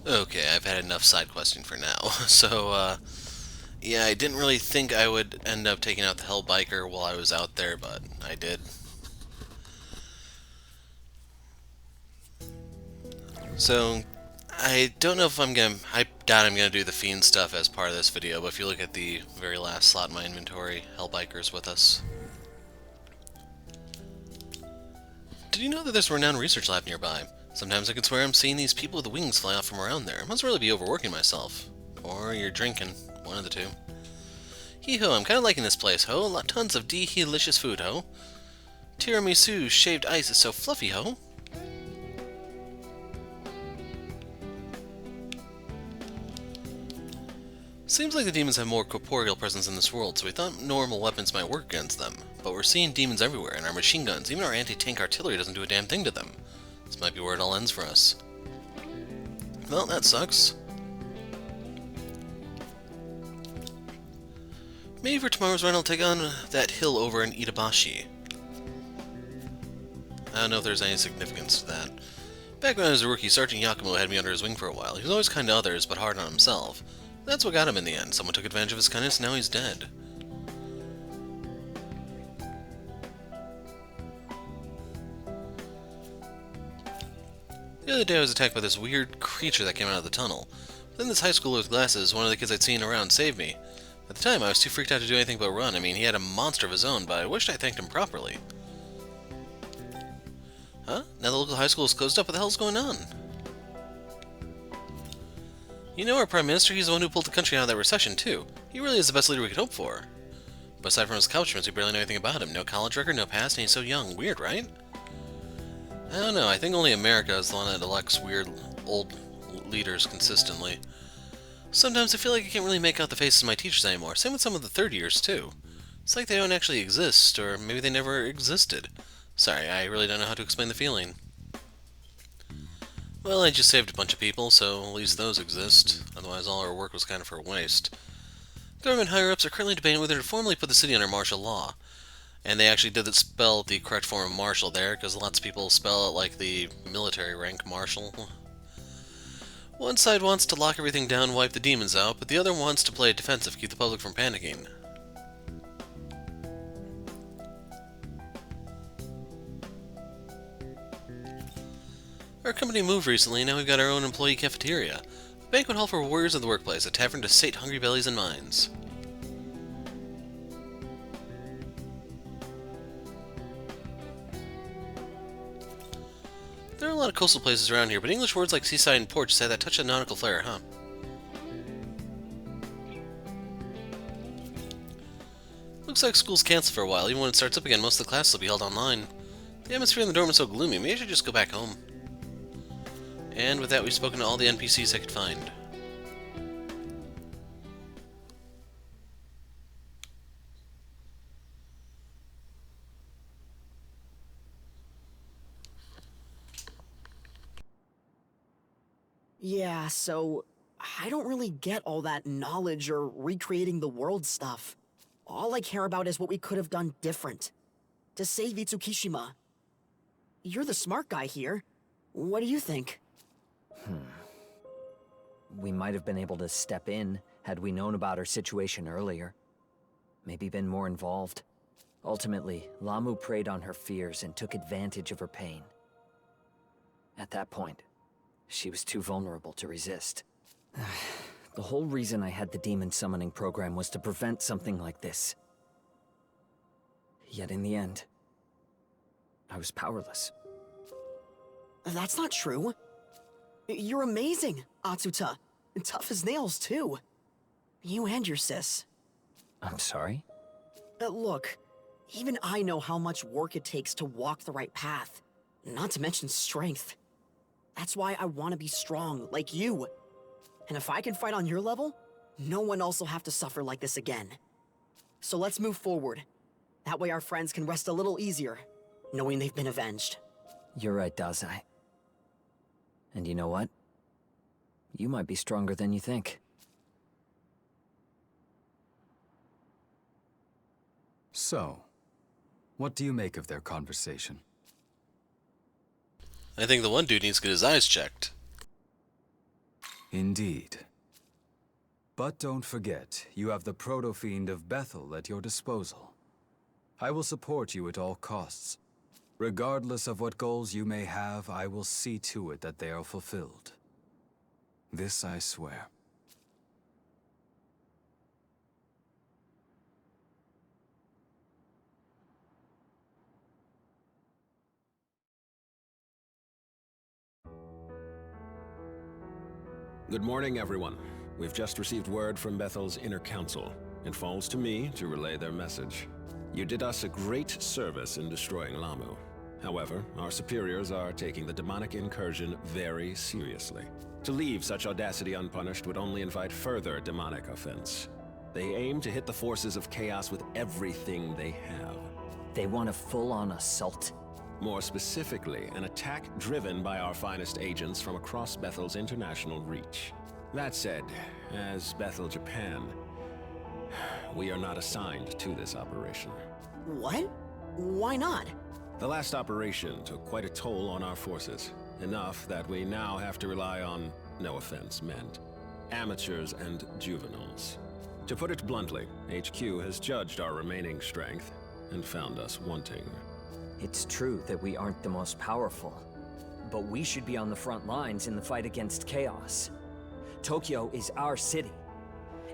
Okay, I've had enough side questing for now. Yeah, I didn't really think I would end up taking out the Hell Biker while I was out there, but I did. So, I don't know if I'm gonna. I doubt I'm gonna do the Fiend stuff as part of this video, but if you look at the very last slot in my inventory, Hell Biker's with us. Did you know that there's a renowned research lab nearby? Sometimes I can swear I'm seeing these people with wings fly out from around there. I must really be overworking myself. Or you're drinking. One of the two. Hee-ho, I'm kinda liking this place, ho. Tons of delicious food, ho. Tiramisu shaved ice is so fluffy, ho. Seems like the demons have more corporeal presence in this world, so we thought normal weapons might work against them. But we're seeing demons everywhere, and our machine guns, even our anti-tank artillery doesn't do a damn thing to them. This might be where it all ends for us. Well, that sucks. Maybe for tomorrow's run I'll take on that hill over in Itabashi. I don't know if there's any significance to that. Back when I was a rookie, Sergeant Yakumo had me under his wing for a while. He was always kind to others, but hard on himself. That's what got him in the end. Someone took advantage of his kindness, and now he's dead. The other day I was attacked by this weird creature that came out of the tunnel. But then this high schooler with glasses, one of the kids I'd seen around, saved me. At the time, I was too freaked out to do anything but run. I mean, he had a monster of his own, but I wished I thanked him properly. Huh? Now the local high school is closed up. What the hell's going on? You know our Prime Minister, he's the one who pulled the country out of that recession, too. He really is the best leader we could hope for. But aside from his accomplishments, we barely know anything about him. No college record, no past, and he's so young. Weird, right? I don't know. I think only America is the one that elects weird, old leaders consistently. Sometimes I feel like I can't really make out the faces of my teachers anymore. Same with some of the third years, too. It's like they don't actually exist, or maybe they never existed. Sorry, I really don't know how to explain the feeling. Well, I just saved a bunch of people, so at least those exist. Otherwise, all our work was kind of for waste. Government higher-ups are currently debating whether to formally put the city under martial law. And they actually did spell the correct form of martial there, because lots of people spell it like the military rank marshal. One side wants to lock everything down and wipe the demons out, but the other wants to play it defensive, keep the public from panicking. Our company moved recently, and now we've got our own employee cafeteria. A banquet hall for warriors of the workplace, a tavern to sate hungry bellies and minds. There are a lot of coastal places around here, but English words like seaside and port just have that touch of nautical flair, huh? Looks like school's canceled for a while. Even when it starts up again, most of the classes will be held online. The atmosphere in the dorm is so gloomy, maybe I should just go back home. And with that, we've spoken to all the NPCs I could find. Yeah, so I don't really get all that knowledge or recreating the world stuff. All I care about is what we could have done different. To save Itsukishima. You're the smart guy here. What do you think? We might have been able to step in had we known about her situation earlier. Maybe been more involved. Ultimately, Lamu preyed on her fears and took advantage of her pain. At that point, she was too vulnerable to resist. The whole reason I had the demon summoning program was to prevent something like this. Yet in the end, I was powerless. That's not true. You're amazing, Atsuta. Tough as nails, too. You and your sis. I'm sorry? Look, even I know how much work it takes to walk the right path. Not to mention strength. That's why I want to be strong, like you. And if I can fight on your level, no one else will have to suffer like this again. So let's move forward. That way our friends can rest a little easier, knowing they've been avenged. You're right, Dazai. And you know what? You might be stronger than you think. So, what do you make of their conversation? I think the one dude needs to get his eyes checked. Indeed. But don't forget, you have the proto-fiend of Bethel at your disposal. I will support you at all costs. Regardless of what goals you may have, I will see to it that they are fulfilled. This I swear. Good morning, everyone. We've just received word from Bethel's inner council. It falls to me to relay their message. You did us a great service in destroying Lamu. However, our superiors are taking the demonic incursion very seriously. To leave such audacity unpunished would only invite further demonic offense. They aim to hit the forces of chaos with everything they have. They want a full-on assault. More specifically, an attack driven by our finest agents from across Bethel's international reach. That said, as Bethel Japan, we are not assigned to this operation. What? Why not? The last operation took quite a toll on our forces. Enough that we now have to rely on, no offense meant, amateurs and juveniles. To put it bluntly, HQ has judged our remaining strength and found us wanting. It's true that we aren't the most powerful, but we should be on the front lines in the fight against chaos. Tokyo is our city,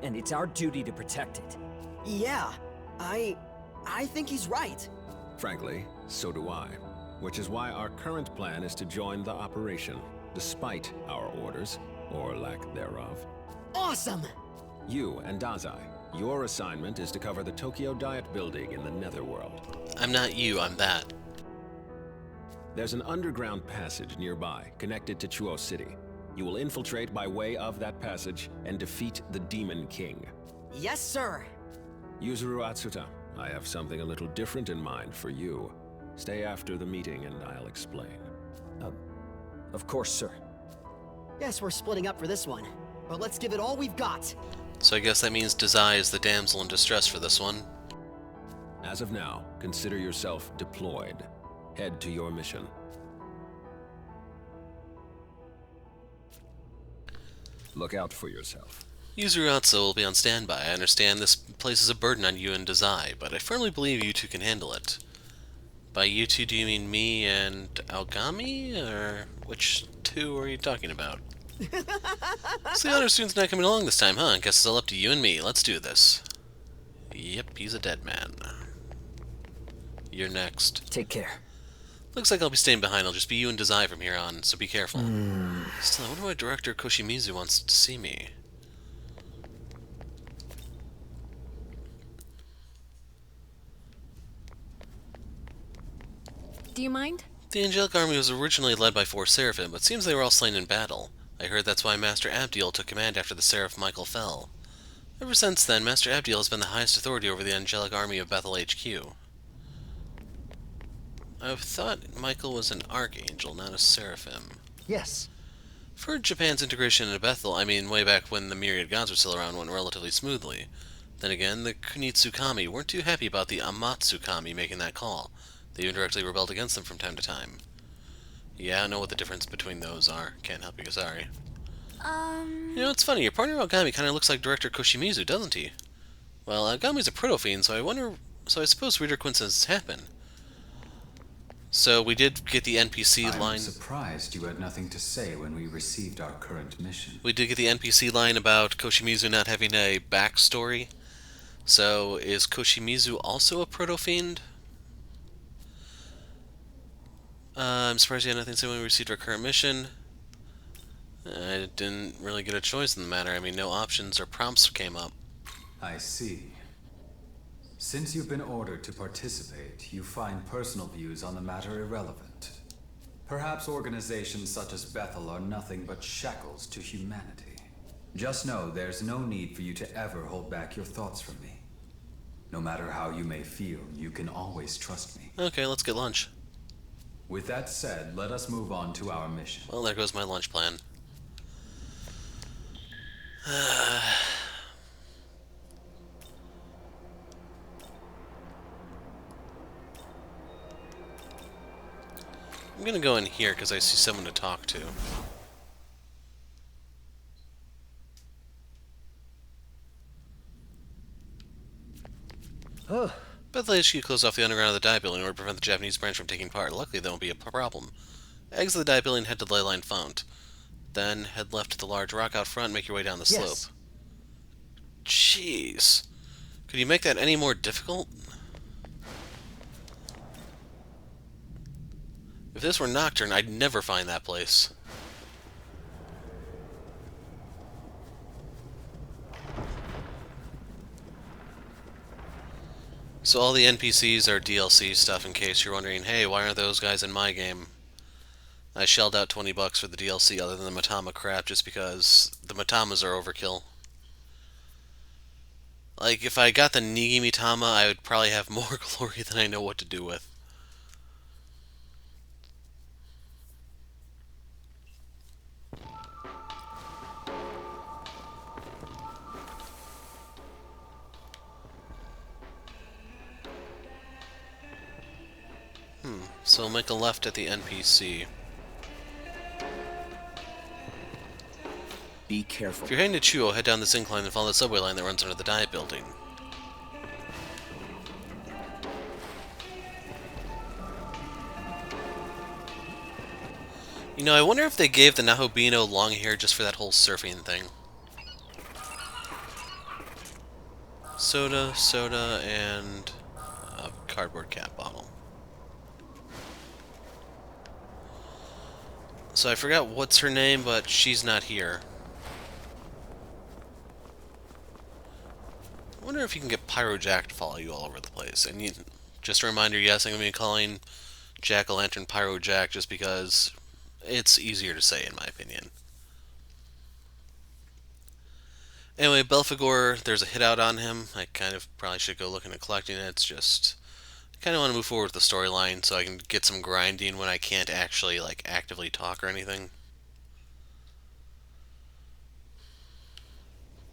and it's our duty to protect it. Yeah, I think he's right. Frankly, so do I. Which is why our current plan is to join the operation, despite our orders, or lack thereof. Awesome! You and Dazai, your assignment is to cover the Tokyo Diet Building in the Netherworld. I'm not you, I'm that. There's an underground passage nearby, connected to Chuo City. You will infiltrate by way of that passage and defeat the Demon King. Yes, sir! Yuzuru Atsuta, I have something a little different in mind for you. Stay after the meeting and I'll explain. Of course, sir. Guess we're splitting up for this one, but let's give it all we've got. So I guess that means Dazai is the damsel in distress for this one. As of now, consider yourself deployed. Head to your mission. Look out for yourself. Yuzuratsu will be on standby. I understand this places a burden on you and Dazai, but I firmly believe you two can handle it. By you two, do you mean me and Aogami? Or which two are you talking about? So the other student's not coming along this time, huh? Guess it's all up to you and me. Let's do this. Yep, he's a dead man. You're next. Take care. Looks like I'll be staying behind. I'll just be you and Dazai from here on, so be careful. Still, I wonder why Director Koshimizu wants to see me. Do you mind? The Angelic Army was originally led by 4 Seraphim, but seems they were all slain in battle. I heard that's why Master Abdiel took command after the Seraph Michael fell. Ever since then, Master Abdiel has been the highest authority over the Angelic Army of Bethel HQ. I thought Michael was an Archangel, not a Seraphim. Yes. For Japan's integration into Bethel, I mean way back when the Myriad Gods were still around, went relatively smoothly. Then again, the Kunitsukami weren't too happy about the Amatsukami making that call. They even directly rebelled against them from time to time. Yeah, I know what the difference between those are. Can't help you, sorry. You know, it's funny, your partner Aogami kind of looks like Director Koshimizu, doesn't he? Well, Aogami's a proto-fiend, so I suppose weirder coincidences happen. So we did get the NPC line. I'm surprised you had nothing to say when we received our current mission. We did get the NPC line about Koshimizu not having a backstory. So is Koshimizu also a proto-fiend? I'm surprised you had nothing to say when we received our current mission. I didn't really get a choice in the matter. I mean, no options or prompts came up. I see. Since you've been ordered to participate, you find personal views on the matter irrelevant. Perhaps organizations such as Bethel are nothing but shackles to humanity. Just know there's no need for you to ever hold back your thoughts from me. No matter how you may feel, you can always trust me. Okay, let's get lunch. With that said, let us move on to our mission. Well, there goes my lunch plan. I'm gonna go in here because I see someone to talk to. Bethel HQ closed off the underground of the dye building in order to prevent the Japanese branch from taking part. Luckily, there won't be a problem. Exit the dye building and head to the leyline font. Then head left to the large rock out front and make your way down the slope. Jeez. Could you make that any more difficult? If this were Nocturne, I'd never find that place. So all the NPCs are DLC stuff, in case you're wondering, hey, why aren't those guys in my game? I shelled out $20 for the DLC other than the Matama crap just because the Matamas are overkill. Like, if I got the Nigi Mitama, I would probably have more glory than I know what to do with. So make a left at the NPC. Be careful. If you're heading to Chuo, head down this incline and follow the subway line that runs under the dye building. You know, I wonder if they gave the Nahobino long hair just for that whole surfing thing. Soda, and a cardboard cap bottle. So I forgot what's her name, but she's not here. I wonder if you can get Pyro Jack to follow you all over the place. And you, just a reminder, yes, I'm going to be calling Jack-o'-lantern Pyro Jack just because it's easier to say, in my opinion. Anyway, Belphegor, there's a hit out on him. I kind of probably should go looking at collecting it. It's just, I kind of want to move forward with the storyline so I can get some grinding when I can't actually, like, actively talk or anything.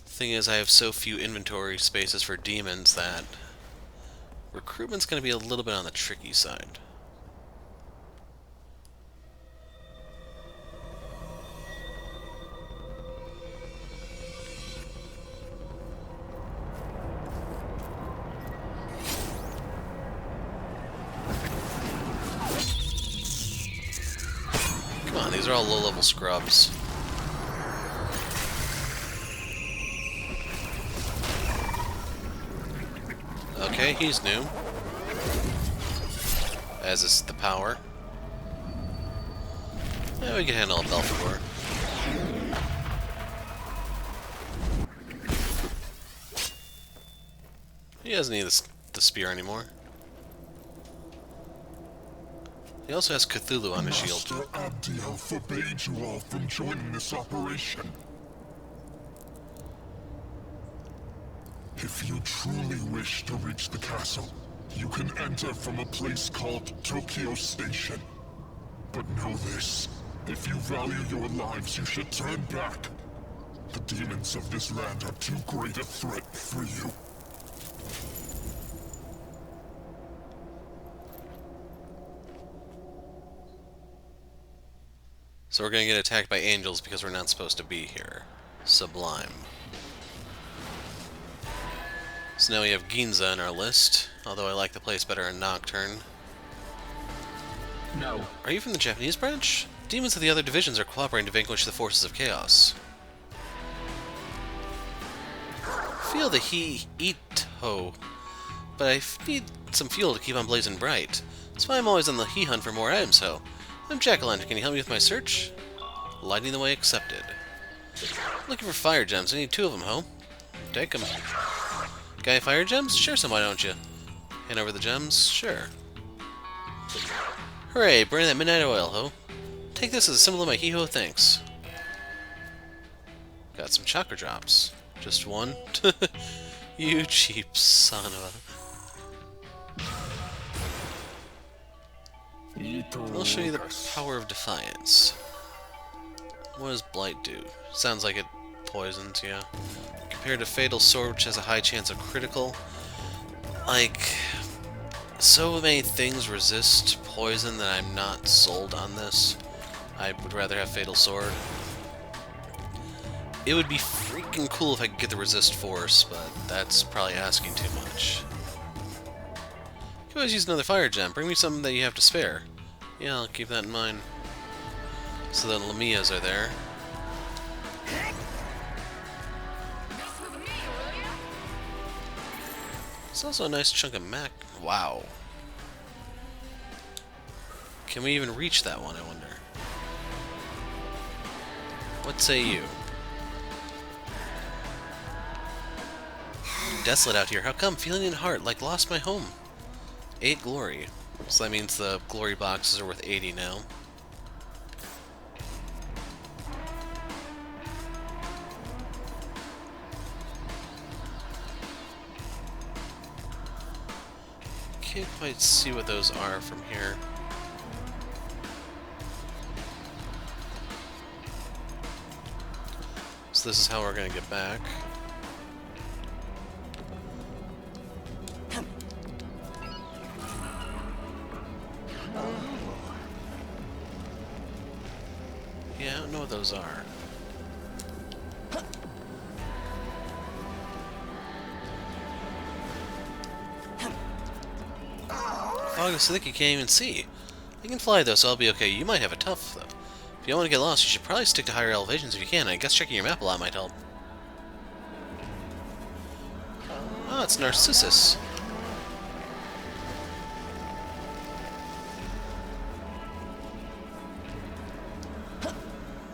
Thing is, I have so few inventory spaces for demons that recruitment's going to be a little bit on the tricky side. Come on, these are all low-level scrubs. Okay, he's new. As is the power. Yeah, we can handle a Belphegor. He doesn't need the spear anymore. He also has Cthulhu on his shield. Master Abdiel forbade you all from joining this operation. If you truly wish to reach the castle, you can enter from a place called Tokyo Station. But know this, if you value your lives, you should turn back. The demons of this land are too great a threat for you. So we're gonna get attacked by angels because we're not supposed to be here. Sublime. So now we have Ginza in our list, although I like the place better in Nocturne. No. Are you from the Japanese branch? Demons of the other divisions are cooperating to vanquish the forces of chaos. Feel the heat, ho, but I need some fuel to keep on blazing bright. That's why I'm always on the he hunt for more items, ho. I'm Jack-o'-lantern. Can you help me with my search? Lighting the way accepted. Looking for fire gems. I need 2 of them, ho. Take them. Guy fire gems? Share some, why don't you? Hand over the gems? Sure. Hooray, burn that midnight oil, ho. Take this as a symbol of my hee-ho thanks. Got some chakra drops. Just one? You cheap son of a... I'll show you the power of defiance. What does Blight do? Sounds like it poisons, yeah. Compared to Fatal Sword, which has a high chance of critical. Like, so many things resist poison that I'm not sold on this. I would rather have Fatal Sword. It would be freaking cool if I could get the resist force, but that's probably asking too much. could always use another fire gem. Bring me something that you have to spare. Yeah, I'll keep that in mind. So the Lamias are there. It's also a nice chunk of mech. Wow. Can we even reach that one, I wonder? What say you? Desolate out here. How come? Feeling in heart, like lost my home. 8 glory. So that means the glory boxes are worth 80 now. Can't quite see what those are from here. So this is how we're going to get back. Yeah, I don't know what those are. Fog is so thick you can't even see. I can fly though, so I'll be okay. You might have it tough though. If you don't want to get lost, you should probably stick to higher elevations if you can. I guess checking your map a lot might help. Oh, it's Narcissus.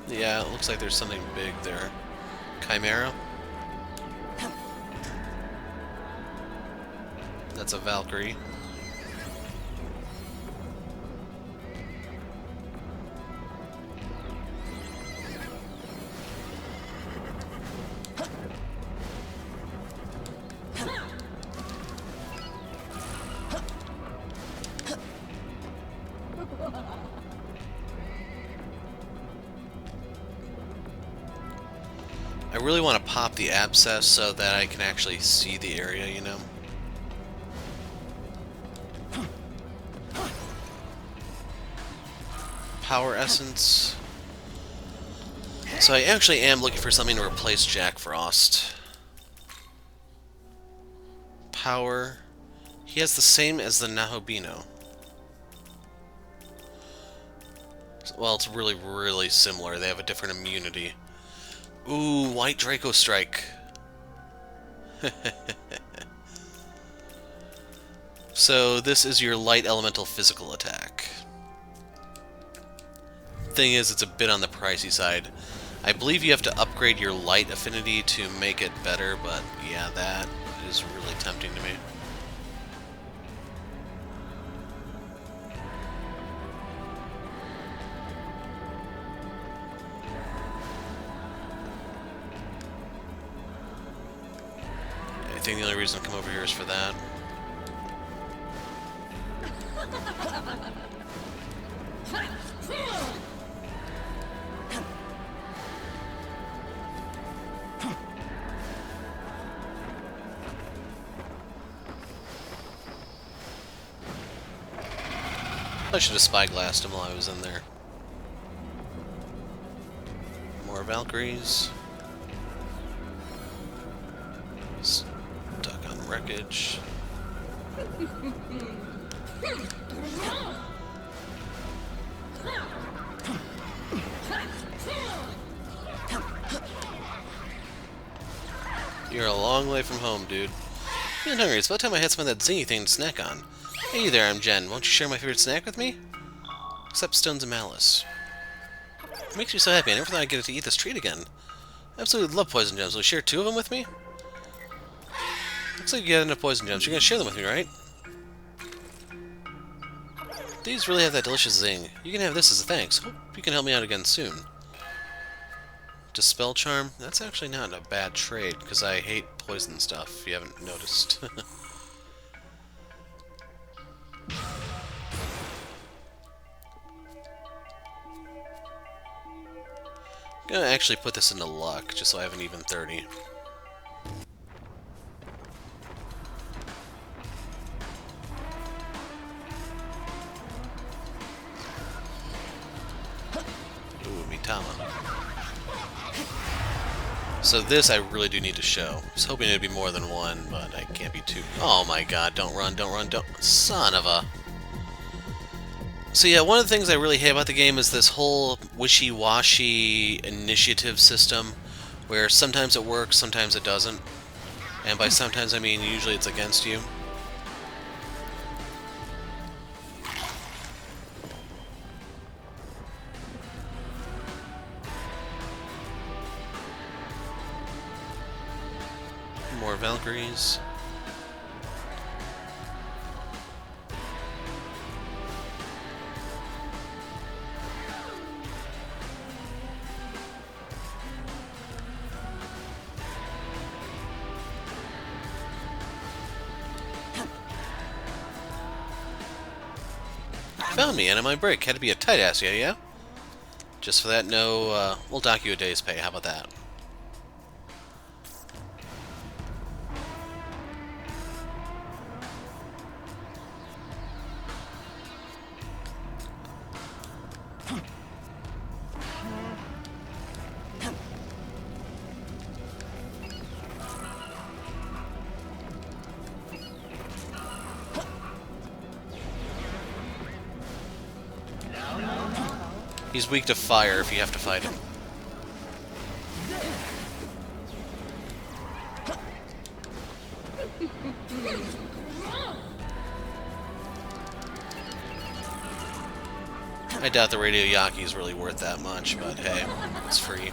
Yeah, it looks like there's something big there. Chimera? That's a Valkyrie. I really want to pop the abscess so that I can actually see the area, you know? Power essence. So I actually am looking for something to replace Jack Frost. Power. He has the same as the Nahobino. Well, it's really, really similar. They have a different immunity. Ooh, White Draco Strike. So this is your light elemental physical attack. Thing is, it's a bit on the pricey side. I believe you have to upgrade your light affinity to make it better, but yeah, that is really tempting to me. I think the only reason to come over here is for that. I should have spyglassed him while I was in there. More Valkyries. Stuck on wreckage. You're a long way from home, dude. Feeling hungry. It's about time I had some of that zingy thing to snack on. Hey there, I'm Jen. Won't you share my favorite snack with me? Except Stones of Malice. It makes me so happy. I never thought I'd get to eat this treat again. I absolutely love poison gems. Will you share 2 of them with me? Looks like you got enough poison gems. You're gonna share them with me, right? These really have that delicious zing. You can have this as a thanks. Hope you can help me out again soon. Dispel Charm? That's actually not a bad trade, because I hate poison stuff, if you haven't noticed. I'm gonna actually put this into luck, just so I have an even 30. Ooh, Mitama. So this I really do need to show. I was hoping it'd be more than one, but I can't be too... Oh my god, don't run, don't run, don't... Son of a... So yeah, one of the things I really hate about the game is this whole wishy-washy initiative system, where sometimes it works, sometimes it doesn't. And by sometimes I mean usually it's against you. More Valkyries. Found me, and on my break. Had to be a tight ass, yeah? Just for that, no, we'll dock you a day's pay. How about that? He's weak to fire if you have to fight him. I doubt the Radio Yaki is really worth that much, but hey, it's free.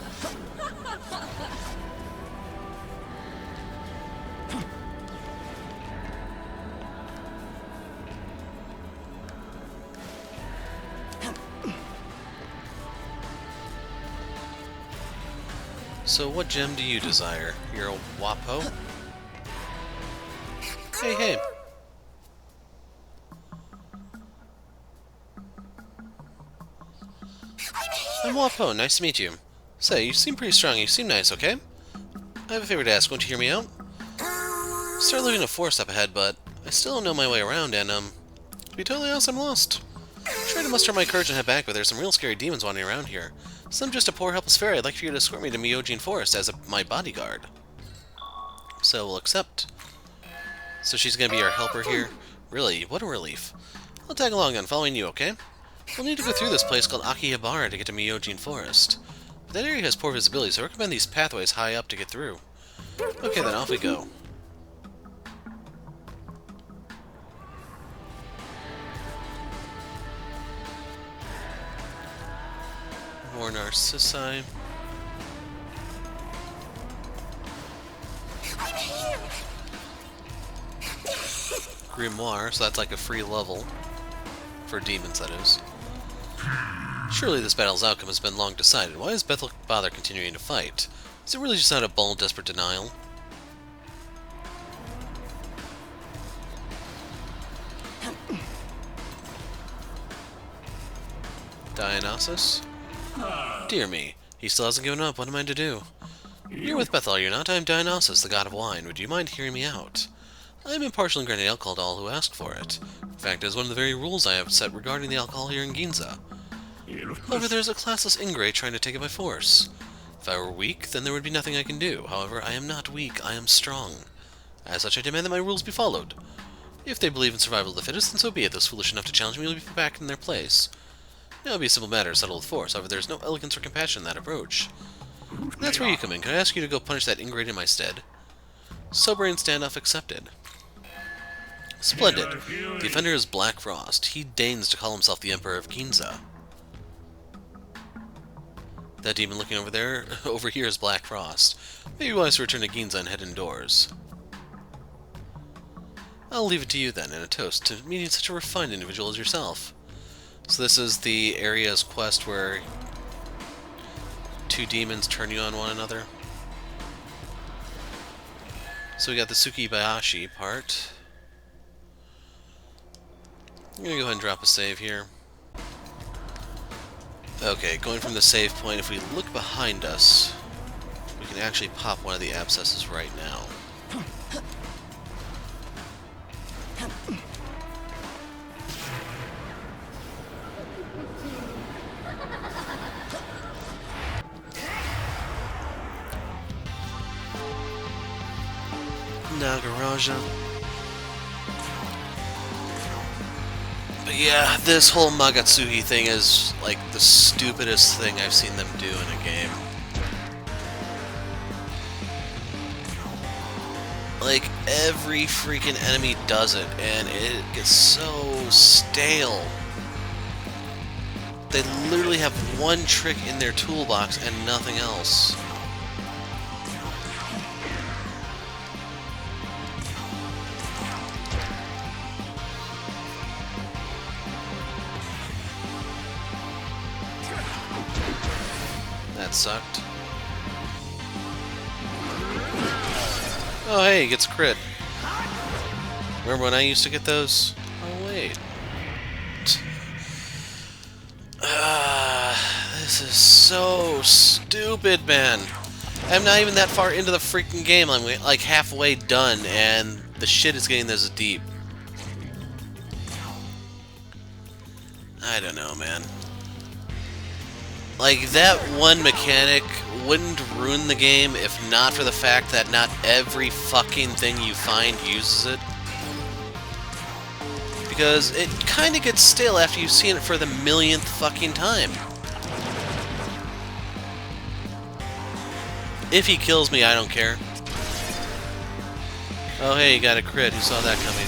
So what gem do you desire? You're a Wapo? Hey, hey. I'm Wapo, nice to meet you. Say, you seem pretty strong, you seem nice, okay? I have a favor to ask, won't you hear me out? Start looking at a forest up ahead, but I still don't know my way around, and, to be totally honest, I'm lost. Try to muster my courage and head back, but there's some real scary demons wandering around here. So I'm just a poor helpless fairy. I'd like for you to escort me to Myojin Forest as my bodyguard. So we'll accept. So she's gonna be our helper here. Really, what a relief. I'll tag along then, following you, okay? We'll need to go through this place called Akihabara to get to Myojin Forest. But that area has poor visibility, so I recommend these pathways high up to get through. Okay then, off we go. More Narcissi. Grimoire, so that's like a free level. For demons, that is. Surely this battle's outcome has been long decided. Why does Bethel bother continuing to fight? Is it really just out of bold, desperate denial? Dionysus? Dear me, he still hasn't given up. What am I to do? You're with Bethel, are you not? I am Dionysus, the god of wine. Would you mind hearing me out? I am impartial in granting alcohol to all who ask for it. In fact, it is one of the very rules I have set regarding the alcohol here in Ginza. However, there is a classless ingrate trying to take it by force. If I were weak, then there would be nothing I can do. However, I am not weak, I am strong. As such, I demand that my rules be followed. If they believe in survival of the fittest, then so be it. Those foolish enough to challenge me will be put back in their place. It will be a simple matter to settle with force. However, there is no elegance or compassion in that approach. And that's where you come in. Can I ask you to go punish that ingrate in my stead? Sobering standoff accepted. Splendid. The offender is Black Frost. He deigns to call himself the Emperor of Ginza. That demon looking over there, over here is Black Frost. Maybe wise to return to Ginza and head indoors. I'll leave it to you then, and a toast to meeting such a refined individual as yourself. So this is the area's quest where two demons turn you on one another. So we got the Tsukibayashi part. I'm gonna go ahead and drop a save here. Okay, going from the save point, if we look behind us, we can actually pop one of the abscesses right now. Nagaraja. But yeah, this whole Magatsuhi thing is like the stupidest thing I've seen them do in a game. Like, every freaking enemy does it, and it gets so stale. They literally have one trick in their toolbox and nothing else. That sucked. Oh hey, he gets crit. Remember when I used to get those? Oh wait. This is so stupid, man. I'm not even that far into the freaking game. I'm like halfway done, and the shit is getting this deep. I don't know, man. Like, that one mechanic wouldn't ruin the game if not for the fact that not every fucking thing you find uses it. Because it kind of gets stale after you've seen it for the millionth fucking time. If he kills me, I don't care. Oh hey, you got a crit. Who saw that coming?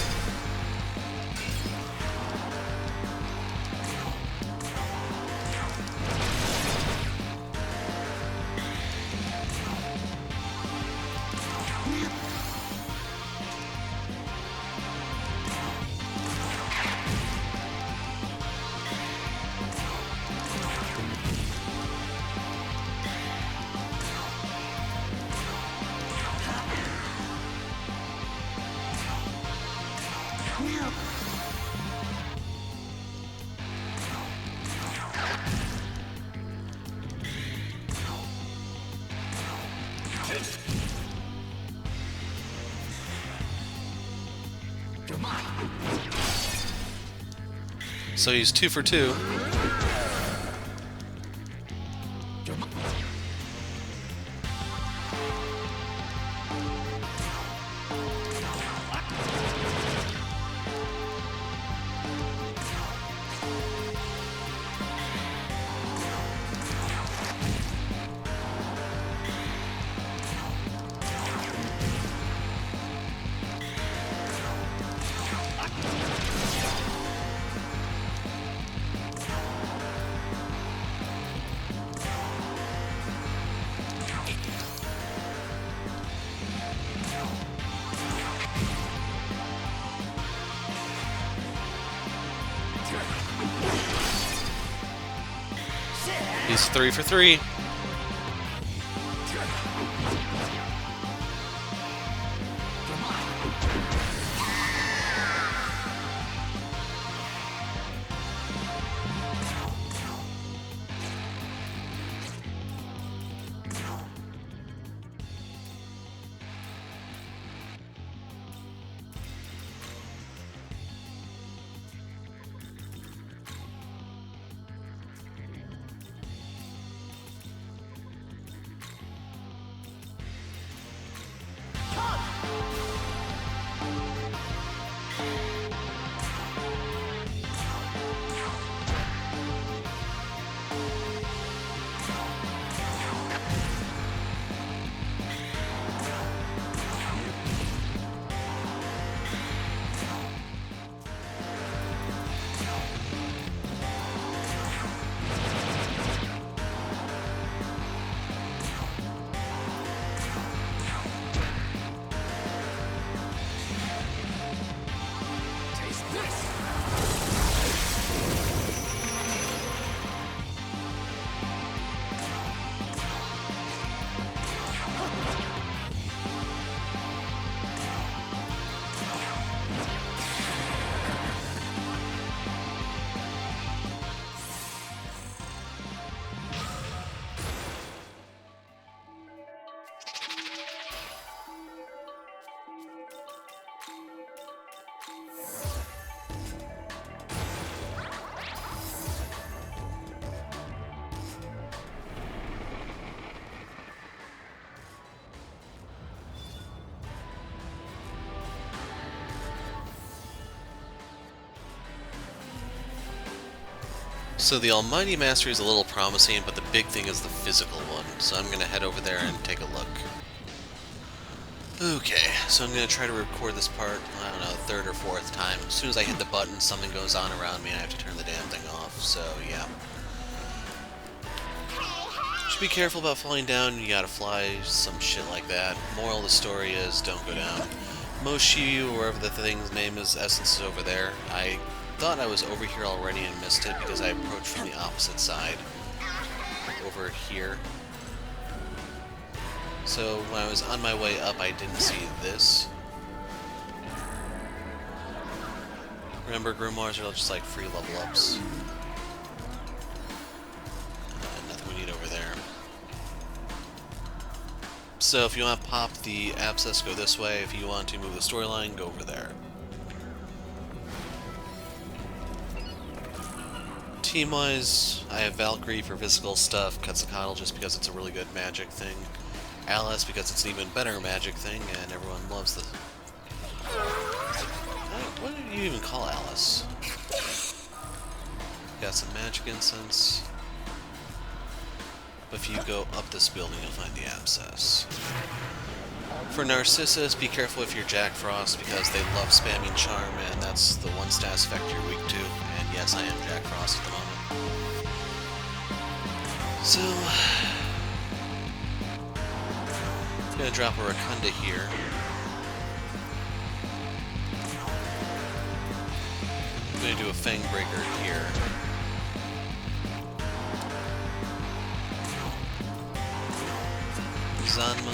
So he's 2 for 2. He's 3 for 3. So the Almighty Mastery is a little promising, but the big thing is the physical one. So I'm going to head over there and take a look. Okay, so I'm going to try to record this part, I don't know, third or fourth time. As soon as I hit the button, something goes on around me and I have to turn the damn thing off, so yeah. Just be careful about falling down, you gotta fly, some shit like that. Moral of the story is, don't go down. Moshi, or whatever the thing's name is, Essence is over there. I thought I was over here already and missed it because I approached from the opposite side. Over here. So when I was on my way up, I didn't see this. Remember, grimoires are just like free level ups. Nothing we need over there. So if you want to pop the abscess, go this way. If you want to move the storyline, go over there. Team-wise, I have Valkyrie for physical stuff, Quetzalcoatl just because it's a really good magic thing, Alice because it's an even better magic thing, and everyone loves the... What do you even call Alice? Got some magic incense. But if you go up this building, you'll find the abscess. For Narcissus, be careful if you're Jack Frost because they love spamming Charm, and that's the one status effect you're weak to. And yes, I am Jack Frost at the moment. So, I'm gonna drop a Rakunda here. I'm gonna do a Fang Breaker here. Zanma.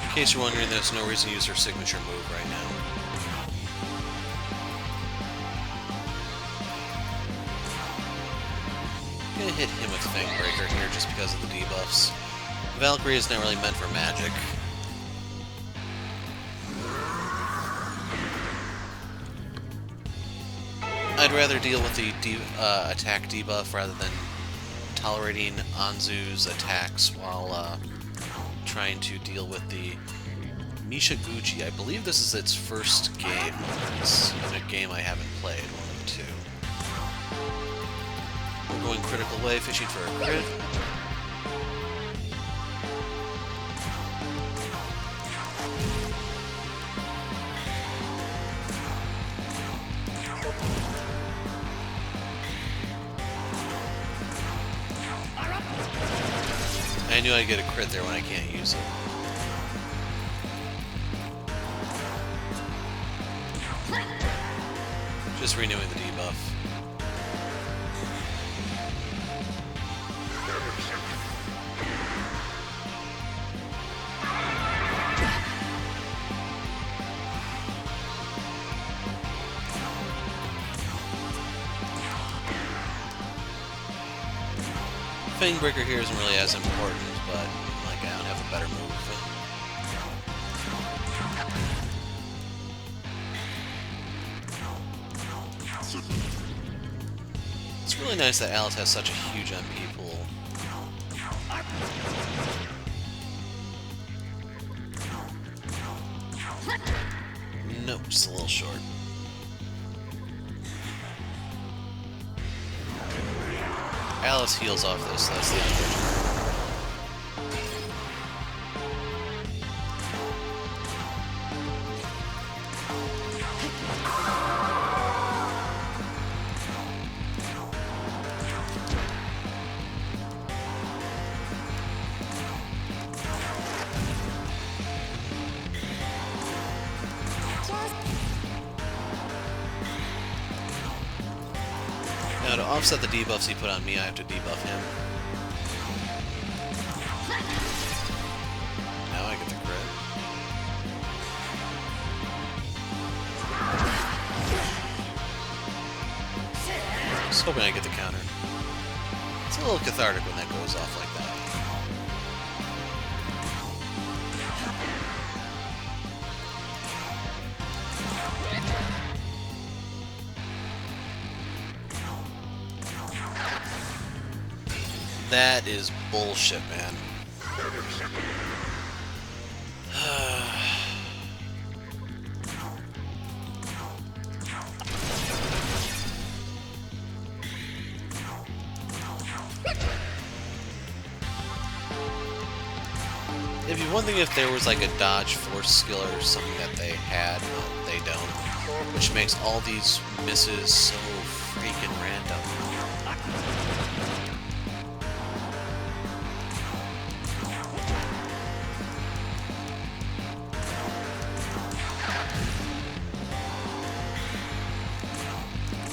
In case you're wondering, there's no reason to use her signature move right now. I'm gonna hit him with Fang Breaker here just because of the debuffs. Valkyrie is not really meant for magic. I'd rather deal with the attack debuff rather than tolerating Anzu's attacks while trying to deal with the Mishaguchi. I believe this is its first game. It's in a game I haven't played, one of the two. We're going critical wave, fishing for a crit. I knew I'd get a crit there when I can't use it. Just renewing the debuff. Fang Breaker here isn't really as important, but like I don't have a better move. It's really nice that Alice has such a huge MP pool. Nope, just a little short. Alice heals off this, so that's the unfortunate. Now to offset the debuffs he put on me, I have to debuff him. Now I get the crit. Just hoping I get the counter. It's a little cathartic when that goes off like that. That is bullshit, man. It'd be one thing if there was like a dodge force skill or something that they had, but they don't. Which makes all these misses so freaking random.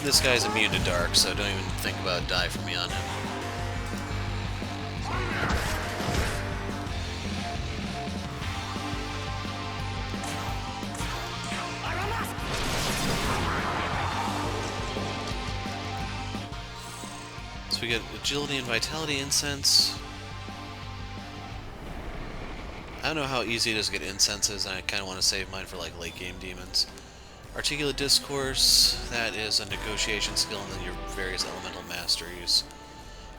This guy's immune to dark, so don't even think about die for me on him. So we get agility and vitality incense. I don't know how easy it is to get incenses, and I kind of want to save mine for like late game demons. Articulate Discourse, that is a negotiation skill, and then your various elemental masteries.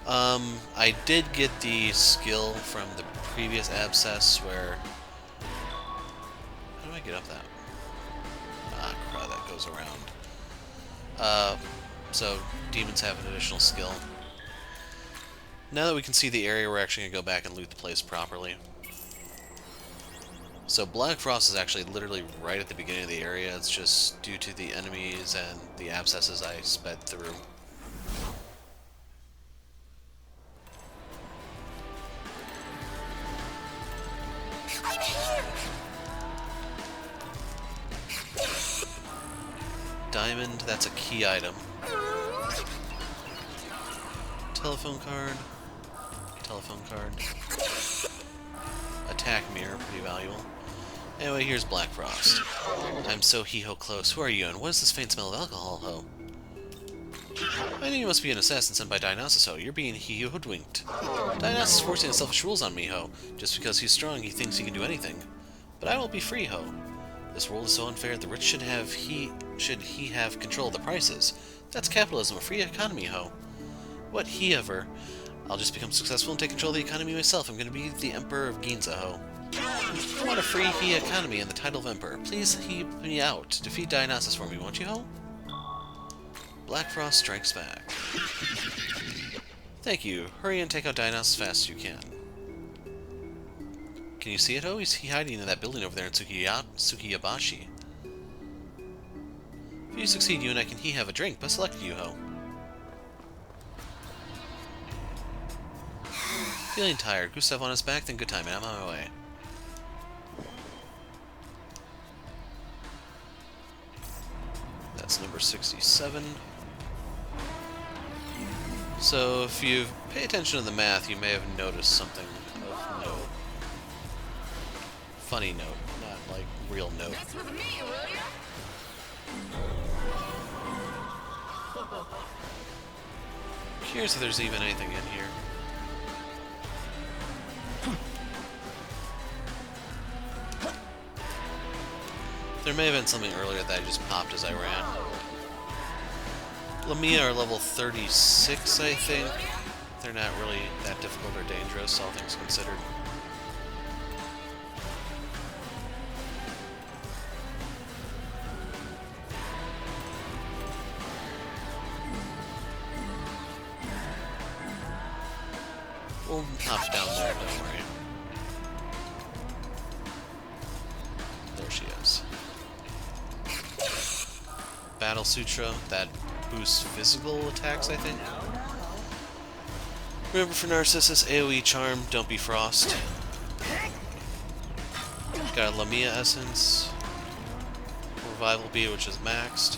I did get the skill from the previous Abscess where... How do I get up that? Ah, crap, that goes around. So, demons have an additional skill. Now that we can see the area, we're actually going to go back and loot the place properly. So Black Frost is actually literally right at the beginning of the area. It's just due to the enemies and the abscesses I sped through. I'm here. Diamond, that's a key item. Telephone card. Telephone card. Attack mirror, pretty valuable. Anyway, here's Black Frost. I'm so hee-ho close. Who are you, and what is this faint smell of alcohol, ho? I knew you must be an assassin sent by Dionysus, ho. You're being hoodwinked. Dionysus is forcing his selfish rules on me, ho. Just because he's strong, he thinks he can do anything. But I will be free, ho. This world is so unfair. The rich should he have control of the prices. That's capitalism, a free economy, ho. What he ever? I'll just become successful and take control of the economy myself. I'm gonna be the Emperor of Ginza, ho. I want a free he economy and the title of Emperor. Please heap me out. Defeat Dionysus for me, won't you, ho? Black Frost strikes back. Thank you. Hurry and take out Dionysus as fast as you can. Can you see it, ho? He's hiding in that building over there in Tsukiyabashi. If you succeed, you and I can have a drink. Best luck to you, ho. Feeling tired. Gustav on his back, then good time, and I'm on my way. That's number 67. So, if you pay attention to the math, you may have noticed something of note. Funny note, not like real note. Mess with me, will ya? Curious if there's even anything in here. There may have been something earlier that I just popped as I ran. Lamia are level 36, I think. They're not really that difficult or dangerous, all things considered. We'll hop down there, don't worry. There she is. Battle Sutra, that boosts physical attacks, I think. Remember for Narcissus, AoE Charm, don't be Frost. Got a Lamia Essence. Revival Bee, which is maxed.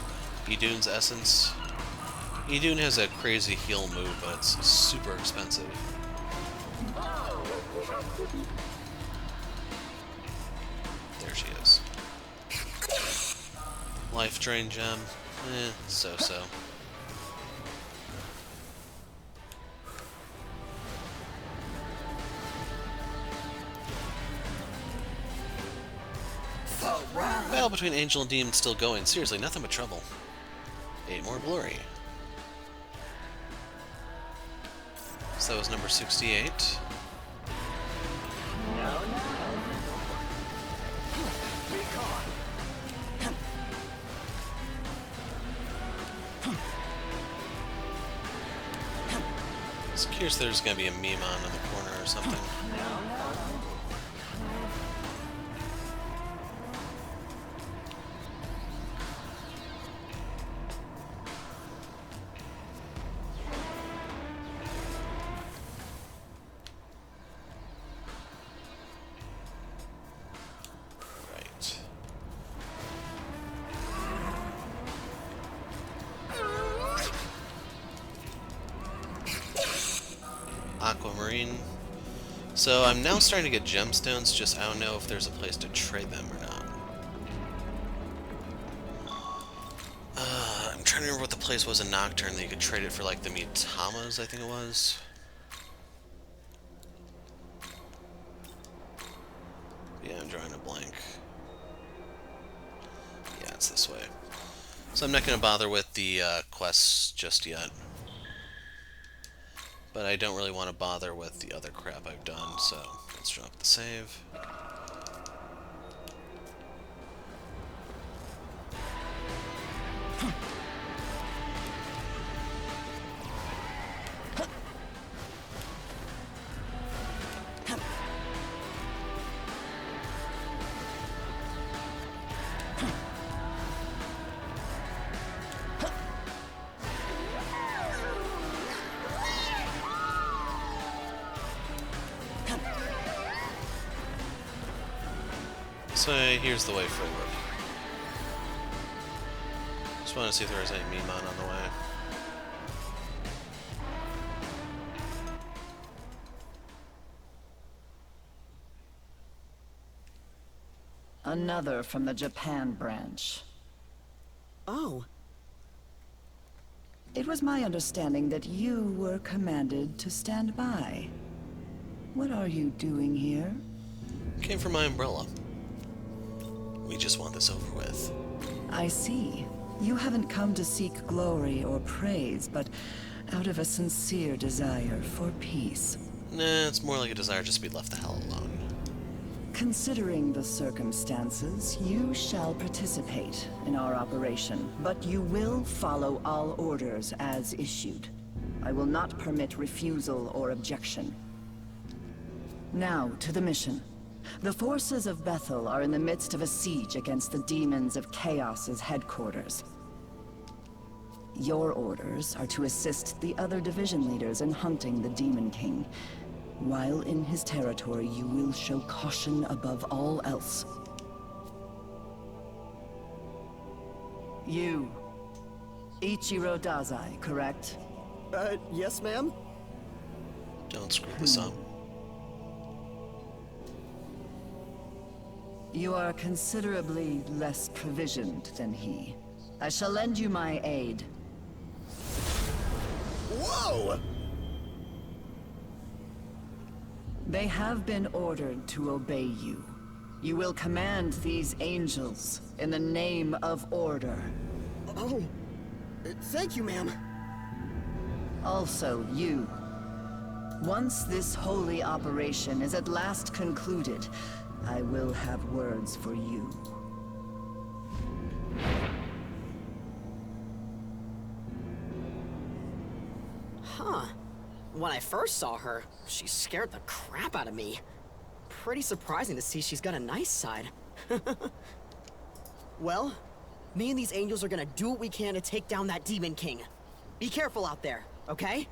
Idun's Essence. Idun has a crazy heal move, but it's super expensive. There she is. Life Drain Gem. So-so. Battle between Angel and Demon still going. Seriously, nothing but trouble. 8 more glory. So that was number 68. I was curious if there's going to be a meme on in the corner or something. submarine. So I'm now starting to get gemstones, just I don't know if there's a place to trade them or not. I'm trying to remember what the place was in Nocturne that you could trade it for, like, the Mitamas, I think it was. Yeah, I'm drawing a blank. Yeah, it's this way. So I'm not going to bother with the quests just yet. But I don't really want to bother with the other crap I've done, so let's drop the save. So here's the way forward. Just want to see if there's any Mimon on the way. Another from the Japan branch. Oh, It was my understanding that you were commanded to stand by. What are you doing here? Came from my umbrella. We just want this over with. I see. You haven't come to seek glory or praise, but out of a sincere desire for peace. Nah, it's more like a desire just to be left the hell alone. Considering the circumstances, you shall participate in our operation, but you will follow all orders as issued. I will not permit refusal or objection. Now, to the mission. The forces of Bethel are in the midst of a siege against the demons of Chaos's headquarters. Your orders are to assist the other division leaders in hunting the Demon King. While in his territory, you will show caution above all else. You, Ichiro Dazai, correct? yes, ma'am? Don't screw this up. You are considerably less provisioned than he. I shall lend you my aid. Whoa! They have been ordered to obey you. You will command these angels in the name of order. Oh, thank you, ma'am. Also, you. Once this holy operation is at last concluded, I will have words for you. Huh. When I first saw her, she scared the crap out of me. Pretty surprising to see she's got a nice side. Well, me and these angels are gonna do what we can to take down that Demon King. Be careful out there, okay?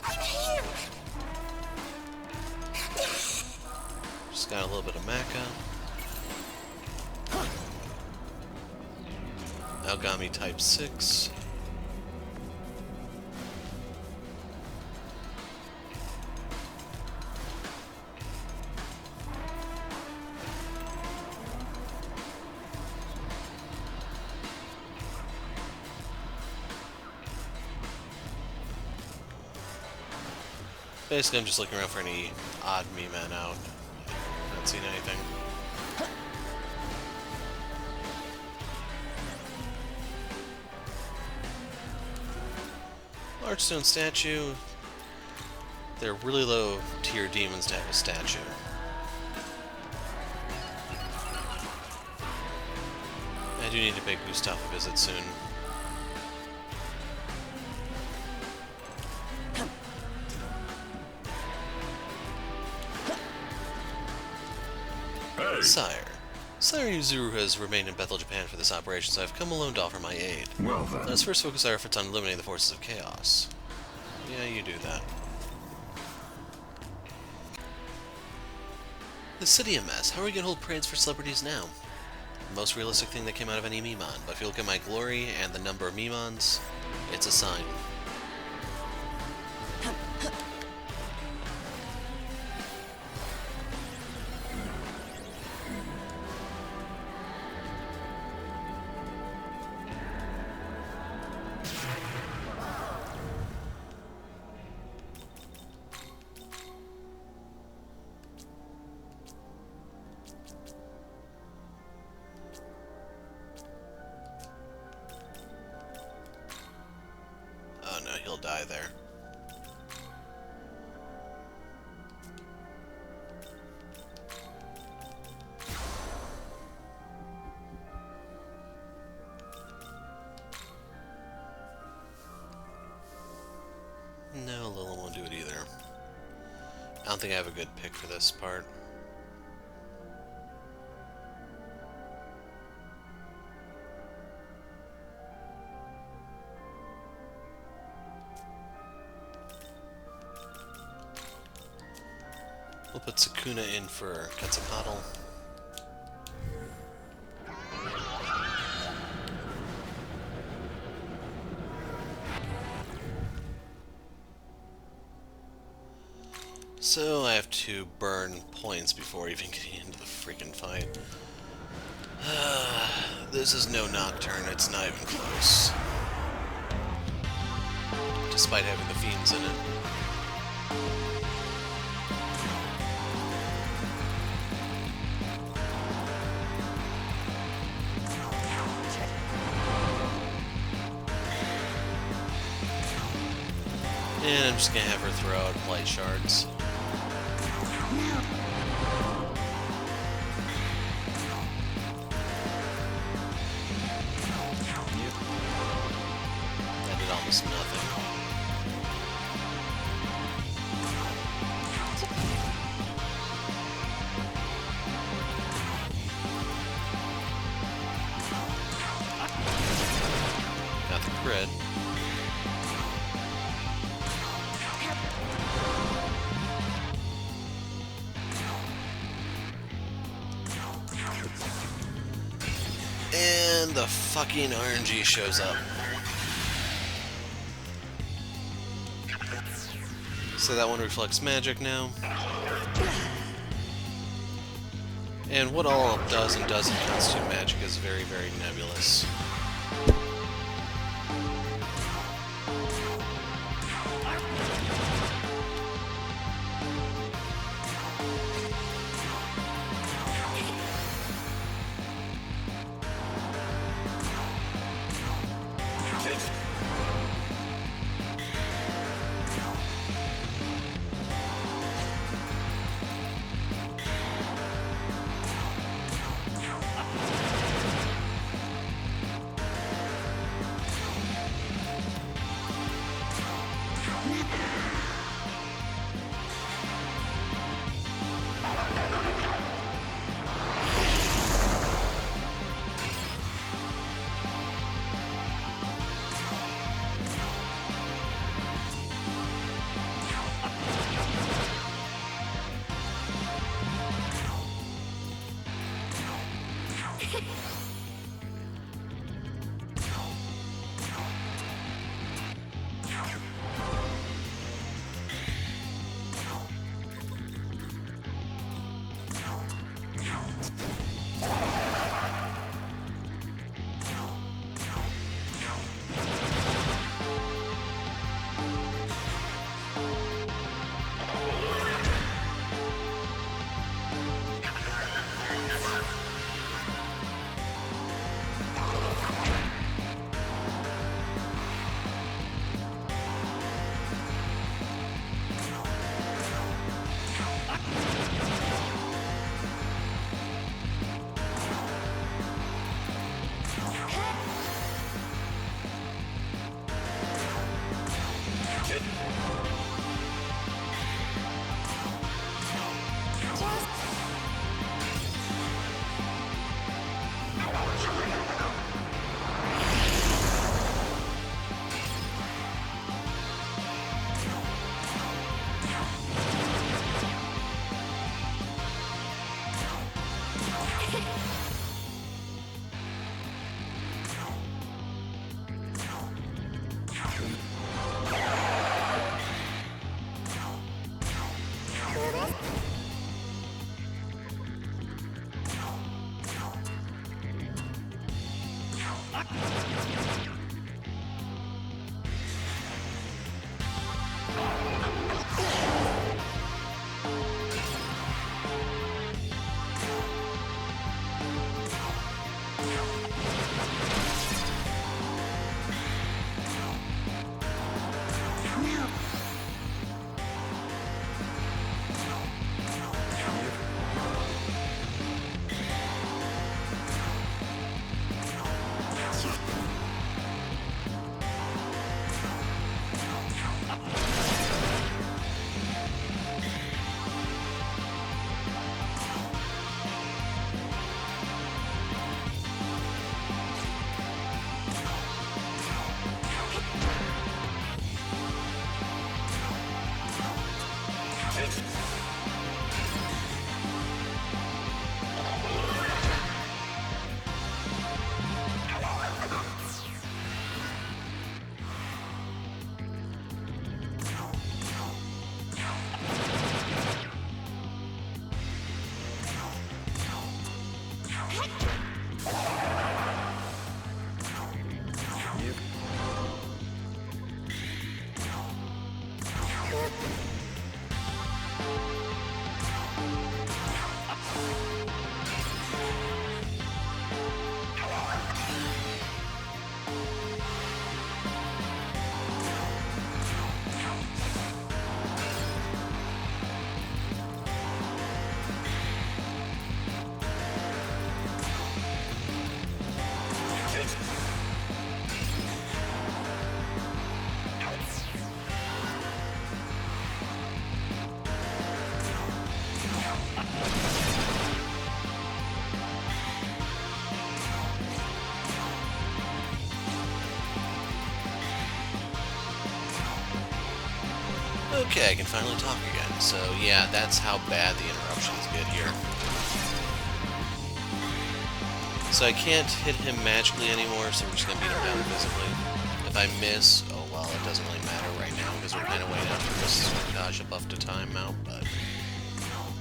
I'm here! Just got a little bit of Mecha. Algami Type 6. Basically, I'm just looking around for any odd men out. Not seen anything. Large stone statue. They're really low tier demons to have a statue. I do need to pay Gustav a visit soon. Sire Yuzuru has remained in Bethel, Japan for this operation, so I've come alone to offer my aid. Well then. Let's first focus our efforts on eliminating the forces of chaos. Yeah, you do that. The city a mess. How are we gonna hold parades for celebrities now? Most realistic thing that came out of any Memon. But if you look at my glory and the number of Memons, it's a sign. Oh no, he'll die there. No, Lila won't do it either. I don't think I have a good pick for this part. We'll put Sukuna in for Quetzalcoatl. So I have to burn points before even getting into the freaking fight. This is no Nocturne, it's not even close. Despite having the fiends in it. And I'm just gonna have her throw out light shards. That did almost nothing. Got the crit. And the fucking RNG shows up. So that one reflects magic now. And what all does and doesn't constitute magic is very, very nebulous. Okay, I can finally talk again. So yeah, that's how bad the interruptions get here. So I can't hit him magically anymore, so we're just gonna beat him down physically. If I miss, oh well, it doesn't really matter right now because we're kind of waiting out for this Gosh buff to timeout, but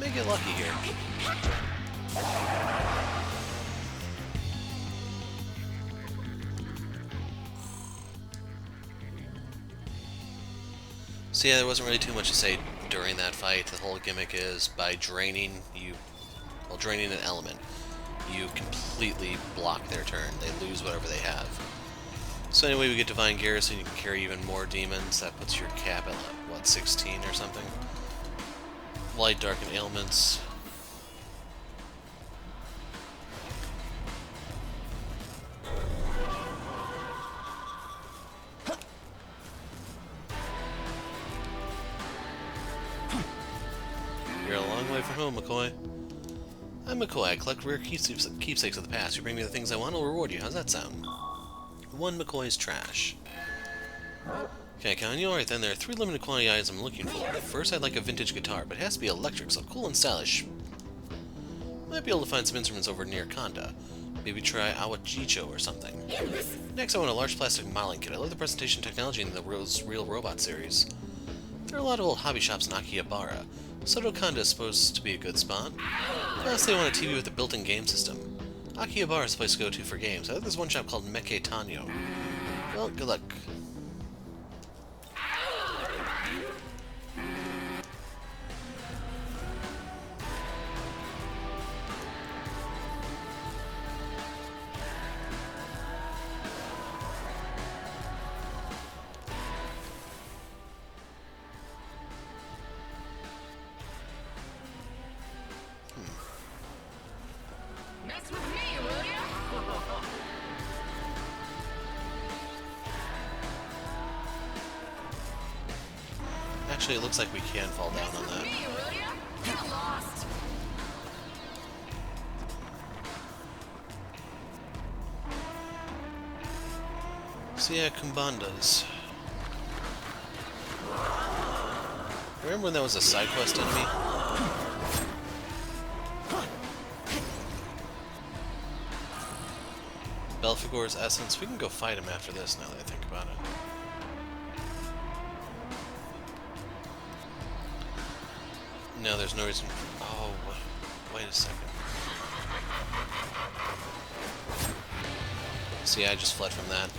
may get lucky here. So yeah, there wasn't really too much to say during that fight. The whole gimmick is by draining draining an element, you completely block their turn. They lose whatever they have. So anyway, we get Divine Garrison. You can carry even more demons. That puts your cap at, what, 16 or something? Light, Dark, and Ailments. You're a long way from home, McCoy. I'm McCoy. I collect rare keepsakes of the past. You bring me the things I want, I'll reward you. How's that sound? One McCoy's trash. Can I count on you? Alright then, there are 3 limited quantity items I'm looking for. First, I'd like a vintage guitar, but it has to be electric, so cool and stylish. Might be able to find some instruments over near Kanda. Maybe try Awajicho or something. Next, I want a large plastic modeling kit. I love the presentation technology in the Real Robot series. There are a lot of old hobby shops in Akihabara. Soto Kanda is supposed to be a good spot. Lastly, I want a TV with a built-in game system. Akihabara is the place to go to for games. I think there's one shop called Mekke Tanyo. Well, good luck. Mess with me, will ya? Actually, it looks like we can fall down on that. Me, will ya? Get lost. So yeah, Kumbandas. Remember when that was a side quest enemy? Belphegor's Essence. We can go fight him after this, now that I think about it. No, there's no reason... Oh, wait a second. See, I just fled from that.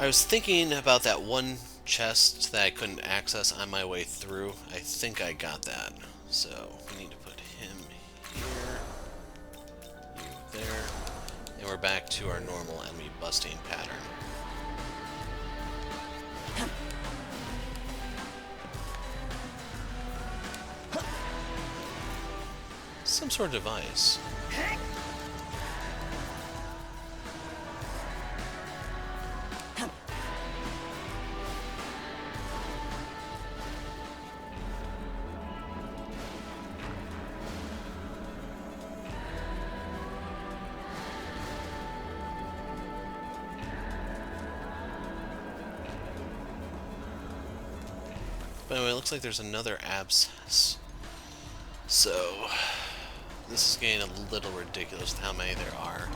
I was thinking about that one chest that I couldn't access on my way through. I think I got that. So, we need to put him here, you there, and we're back to our normal enemy busting pattern. Some sort of device. But anyway, it looks like there's another abscess. So, this is getting a little ridiculous with how many there are.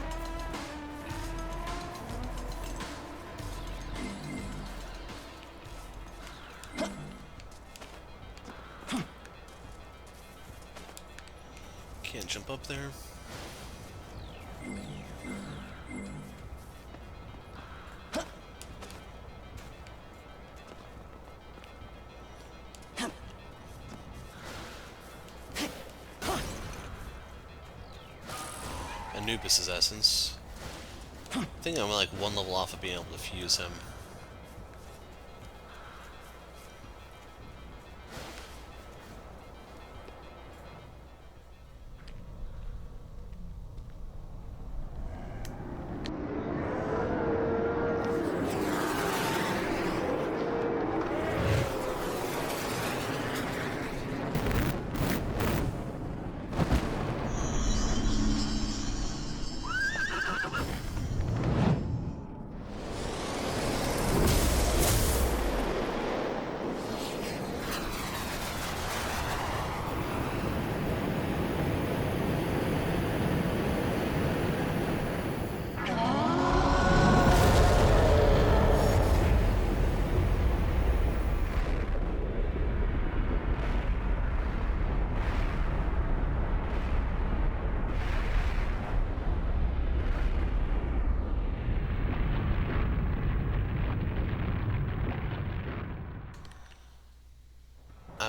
Can't jump up there. Anubis' essence. I think I'm like one level off of being able to fuse him.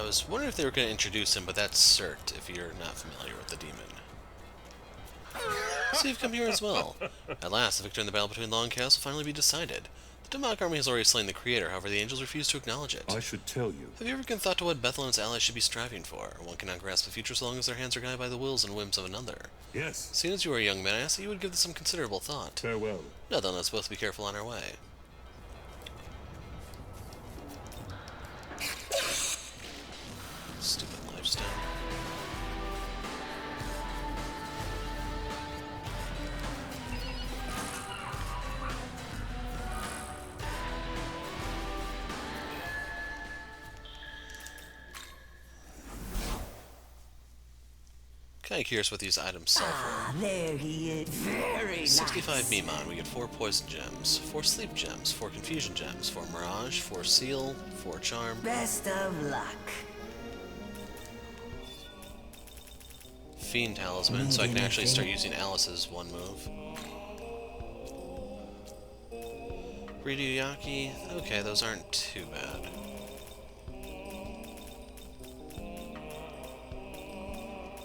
was wondering if they were going to introduce him, but that's cert if you're not familiar with the demon. So you've come here as well. At last, the victor in the battle between Law and Chaos will finally be decided. The demonic army has already slain the creator, however the angels refuse to acknowledge it. I should tell you. Have you ever given thought to what Bethel and its allies should be striving for? One cannot grasp the future so long as their hands are guided by the wills and whims of another. Yes. Seeing as you are a young man, I ask that you would give this some considerable thought. Farewell. Now then, let's both be careful on our way. Stupid lifestyle. Kinda curious what these items sell for. There he is. Very 65 nice. Mimon, we get 4 poison gems, 4 sleep gems, 4 confusion gems, 4 mirage, 4 seal, 4 charm. Best of luck. Fiend talisman, so I can actually start using Alice's one move. Ryuyaki, okay, those aren't too bad.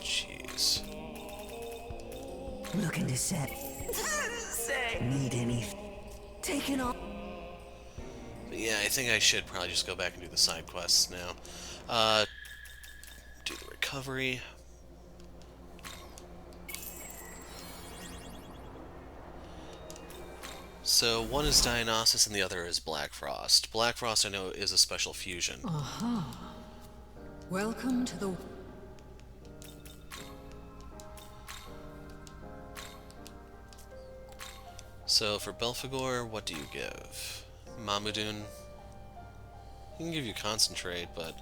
Jeez. Looking to set. Need any? Taking off. But yeah, I think I should probably just go back and do the side quests now. Do the recovery. So one is Dionysus and the other is Black Frost. Black Frost I know is a special fusion. Welcome to the... So for Belphegor, what do you give? Mamudun? He can give you Concentrate, but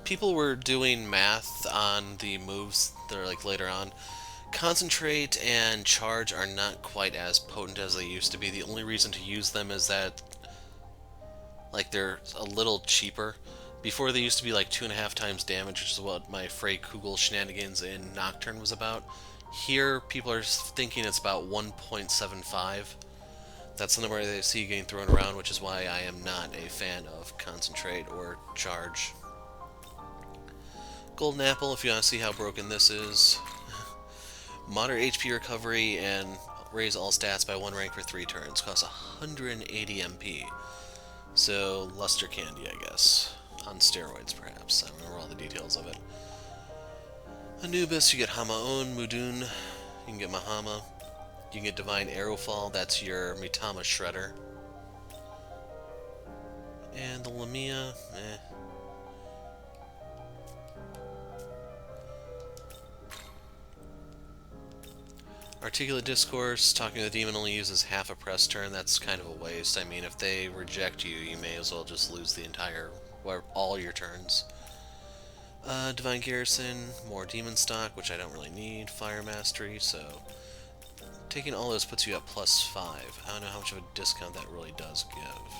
people were doing math on the moves that are like later on. Concentrate and Charge are not quite as potent as they used to be. The only reason to use them is that like they're a little cheaper. Before they used to be like 2.5 times damage, which is what my Frey Kugel shenanigans in Nocturne was about. Here, people are thinking it's about 1.75. That's the number they see getting thrown around, which is why I am not a fan of Concentrate or Charge. Golden Apple, if you want to see how broken this is. Moderate HP recovery and raise all stats by 1 rank for 3 turns. Costs 180 MP. So, Luster Candy, I guess. On steroids, perhaps. I don't remember all the details of it. Anubis, you get Hamaon, Mudun, you can get Mahama, you can get Divine Arrowfall, that's your Mitama Shredder. And the Lamia, Articulate Discourse, talking to the demon only uses half a press turn, that's kind of a waste. I mean, if they reject you, you may as well just lose the entire, all your turns. Divine Garrison, more Demon Stock, which I don't really need, Fire Mastery, so taking all those puts you at +5. I don't know how much of a discount that really does give.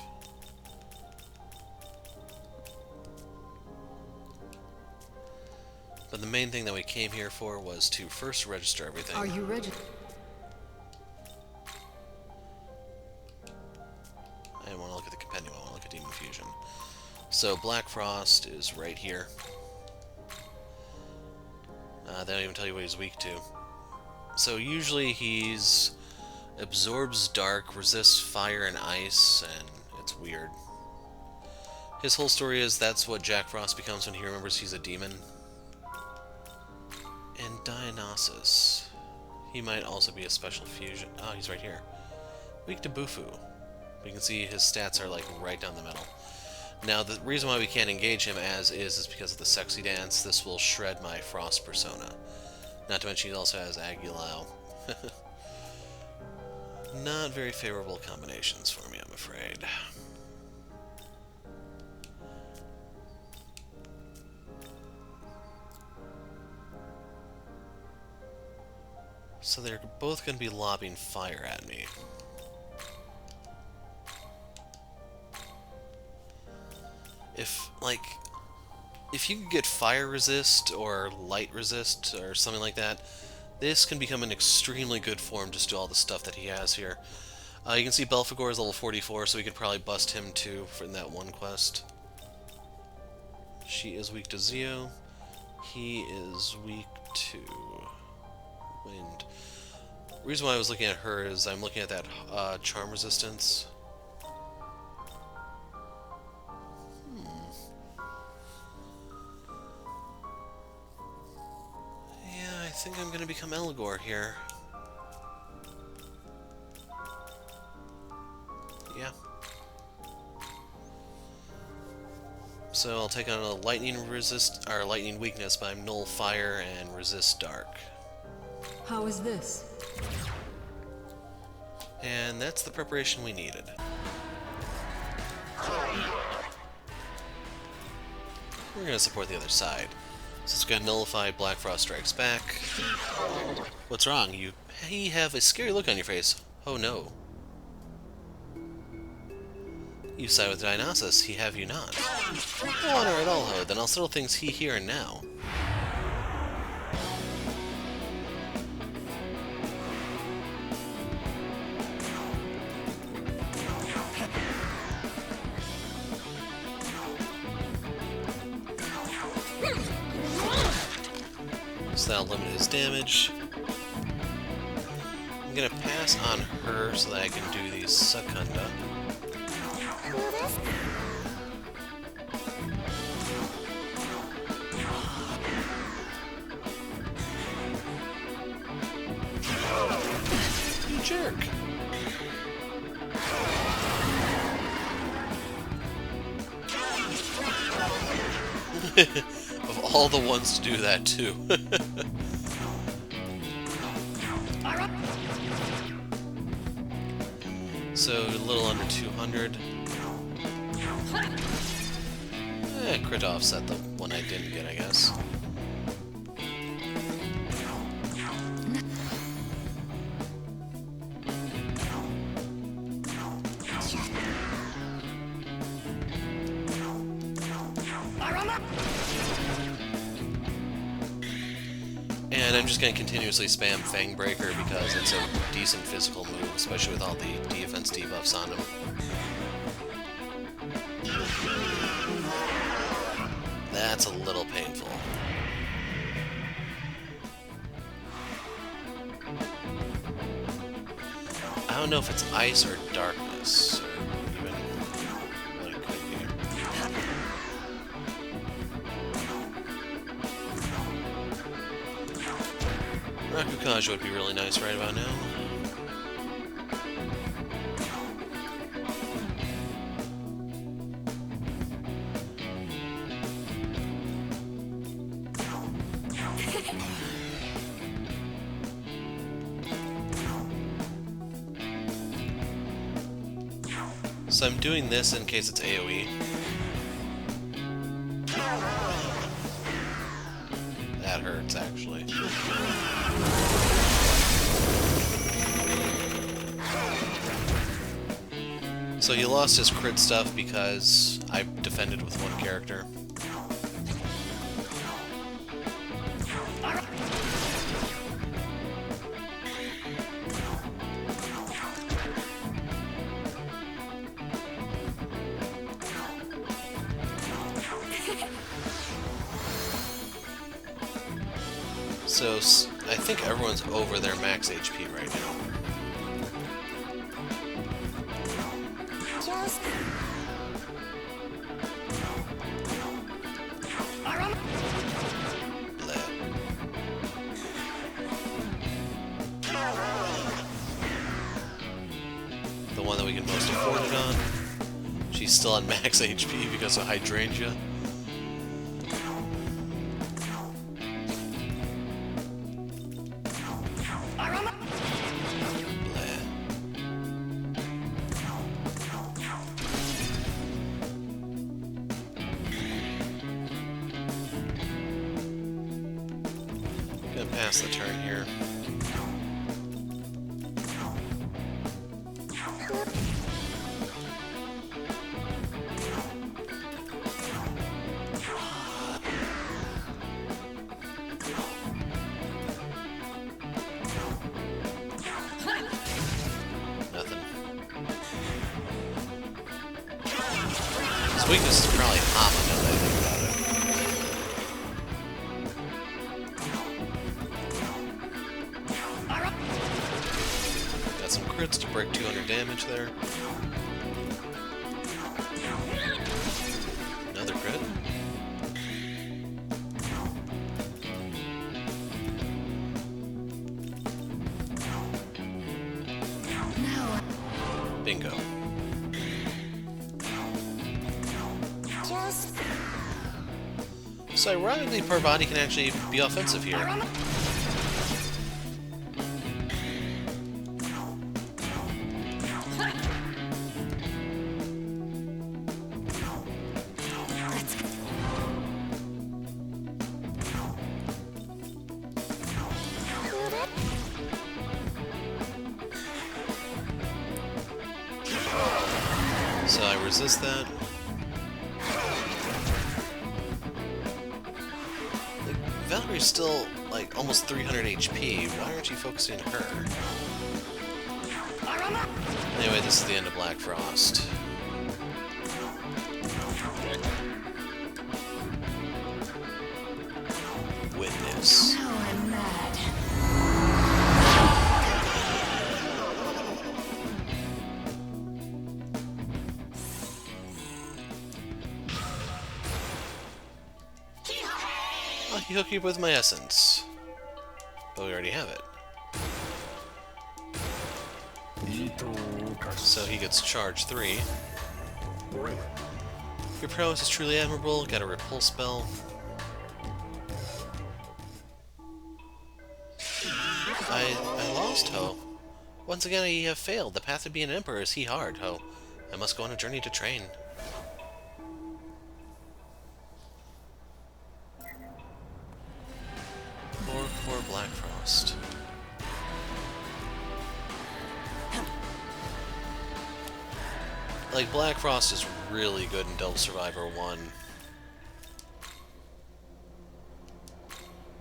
But the main thing that we came here for was to first register everything. Are you ready? I didn't want to look at the compendium, I want to look at Demon Fusion. So Black Frost is right here. They don't even tell you what he's weak to. So usually he's absorbs dark, resists fire and ice, and it's weird. His whole story is that's what Jack Frost becomes when he remembers he's a demon. And Dionysus. He might also be a special fusion. Oh, he's right here. Weak to Bufu. You can see his stats are like right down the middle. Now, the reason why we can't engage him as is because of the sexy dance. This will shred my Frost persona. Not to mention he also has Agulao. Not very favorable combinations for me, I'm afraid. So they're both going to be lobbing fire at me. If you can get fire resist or light resist or something like that, this can become an extremely good form just to all the stuff that he has here. You can see Belphegor is level 44, so we could probably bust him too in that one quest. She is weak to Zeo. He is weak to wind. The reason why I was looking at her is I'm looking at that charm resistance. Yeah, I think I'm gonna become Eligor here. Yeah. So I'll take on a lightning lightning weakness, but I'm null fire and resist dark. How is this? And that's the preparation we needed. We're gonna support the other side. So it's gonna nullify Black Frost Strikes Back. What's wrong? You have a scary look on your face. Oh no. You side with Dionysus, he have you not. No honor at all, ho, then I'll settle things here and now. So that'll limit his damage. I'm gonna pass on her so that I can do the Secunda. You jerk! Of all the ones to do that too. So a little under 200. Crit offset the one I didn't get, I guess. And I'm just going to continuously spam Fang Breaker because it's a decent physical move, especially with all the defense debuffs on him. That's a little painful. I don't know if it's ice or darkness, or even what it could be. Rakukaja would be really nice right about now. So I'm doing this in case it's AoE. That hurts, actually. So he lost his crit stuff because I defended with one character. So I think everyone's over their max HP right now. The one that we can most afford it on. She's still on max HP because of Hydrangea. Gonna pass the turn here. Nothing. His weakness is probably Hama, now that I think about it. crits to break 200 damage there. Another crit. Bingo. So ironically, Parvati can actually be offensive here. So I resist that. Like, Valerie's still, like, almost 300 HP. Why aren't you focusing on her? Anyway, this is the end of Black Frost. Witness. Now I'm mad. I'll hook you up with my essence. But we already have it. So he gets charge 3. Your prowess is truly admirable. Got a repulse spell. I lost, Ho. Once again, I have failed. The path to be an emperor is hard, Ho. I must go on a journey to train. Poor Black Frost. Like, Black Frost is really good in Devil Survivor 1.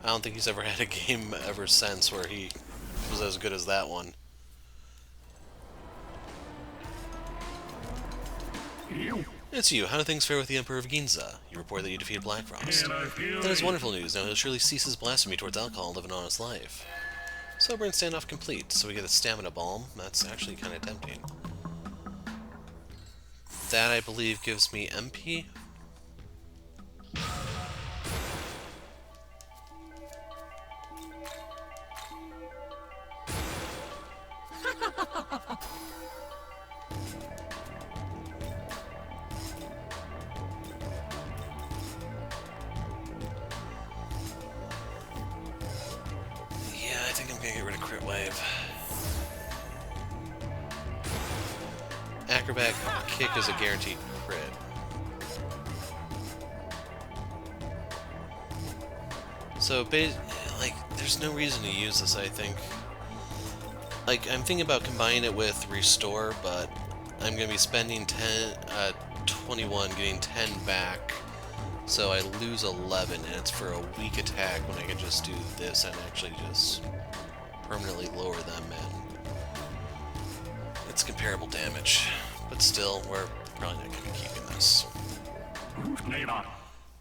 I don't think he's ever had a game ever since where he was as good as that one. It's you. How do things fare with the Emperor of Ginza? You report that you defeated Black Frost. That is wonderful news. Now he'll surely cease his blasphemy towards alcohol and live an honest life. Sober and standoff complete, so we get a stamina balm. That's actually kind of tempting. That, I believe, gives me MP. I think I'm gonna get rid of Crit Wave. Acrobat Kick is a guaranteed crit. So, like, there's no reason to use this, I think. Like, I'm thinking about combining it with Restore, but I'm gonna be spending 21, getting 10 back. So I lose 11, and it's for a weak attack when I can just do this and actually just permanently lower them, and it's comparable damage. But still, we're probably not going to be keeping this.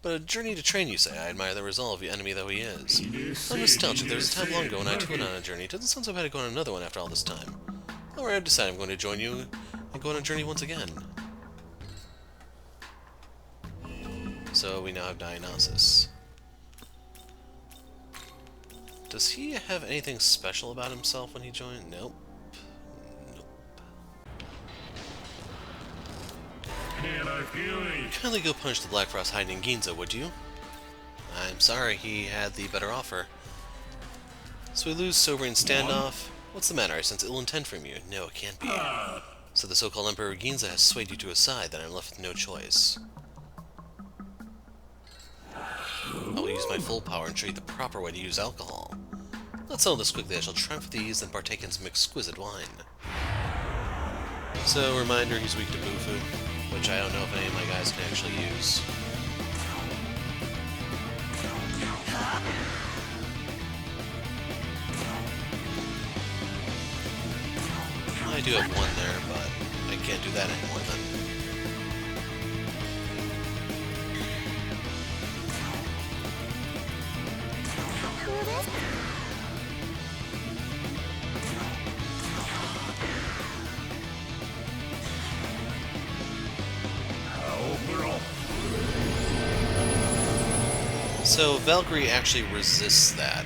But a journey to train, you say? I admire the resolve, the enemy though he is. I'm nostalgic. There was a time long ago when I too went on a journey. It doesn't sound so bad to go on another one after all this time. Alright, I've decided I'm going to join you and go on a journey once again. So we now have Dionysus. Does he have anything special about himself when he joined? Nope. Nope. Kindly go punish the Black Frost hiding in Ginza, would you? I'm sorry, he had the better offer. So we lose Sobering Standoff. What's the matter? I sense ill intent from you. No, it can't be. So the so-called Emperor Ginza has swayed you to his side, then I'm left with no choice. I will use my full power and show you the proper way to use alcohol. Let's settle this quickly. I shall triumph with ease and partake in some exquisite wine. So, reminder, he's weak to Bufu, which I don't know if any of my guys can actually use. I do have one there, but I can't do that anymore then. So Valkyrie actually resists that.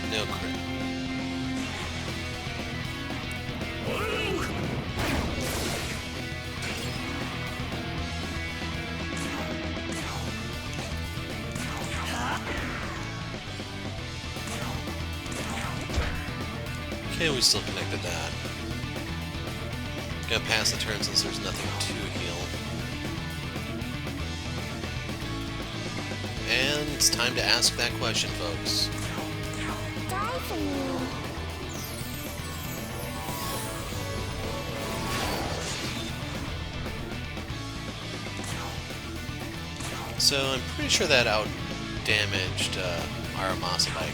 No crit. Okay, we still connected that. Gonna pass the turn since there's nothing to heal. And it's time to ask that question, folks. Die for me. So I'm pretty sure that out-damaged Aramasa by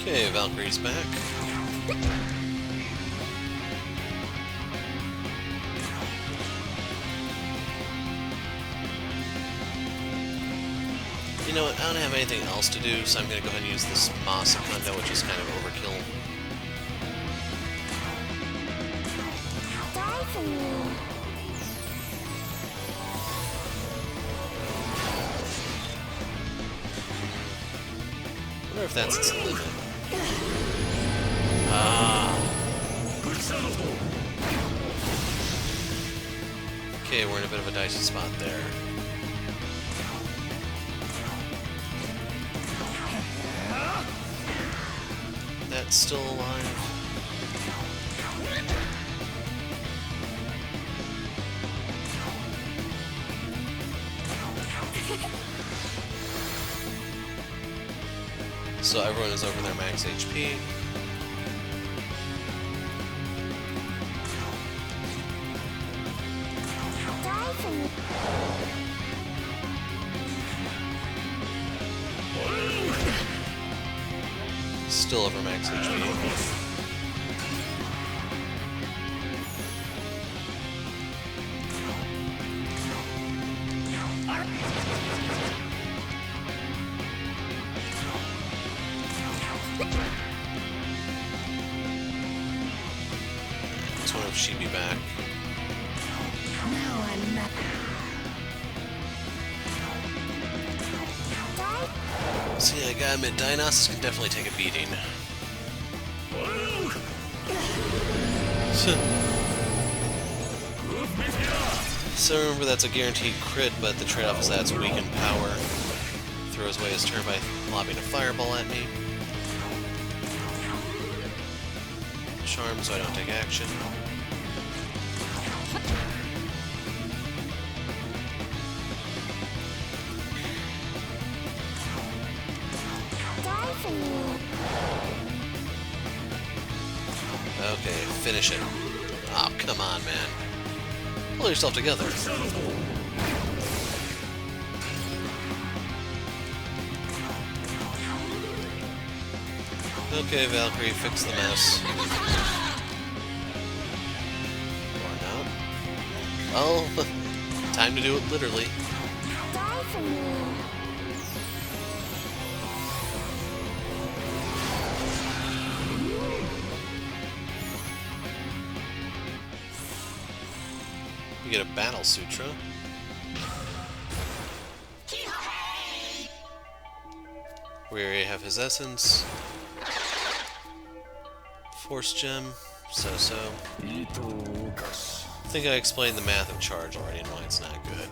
Okay, Valkyrie's back. You know what, I don't have anything else to do, so I'm gonna go ahead and use this Masakanda, which is kind of overkill. Die for me. I wonder if that's its limit. Ah. Okay, we're in a bit of a dicey spot there. That's still alive. So everyone is over their max HP. Die for me. Still over max HP. Just wonder if she'd be back. Now I'm not. Die. So yeah, I gotta admit, Dionysus can definitely take a beating. So remember, that's a guaranteed crit, but the trade-off is that it's weak in power. Throws away his turn by lobbing a fireball at me. Charm, so I don't take action. Die for me. Okay, finish it. Oh, come on, man. Pull yourself together. Okay, Valkyrie, fix the mess. Or not. Oh, time to do it literally. Die for me. You get a Battle Sutra. We already have his essence. Force gem. So. I think I explained the math of charge already and why it's not good.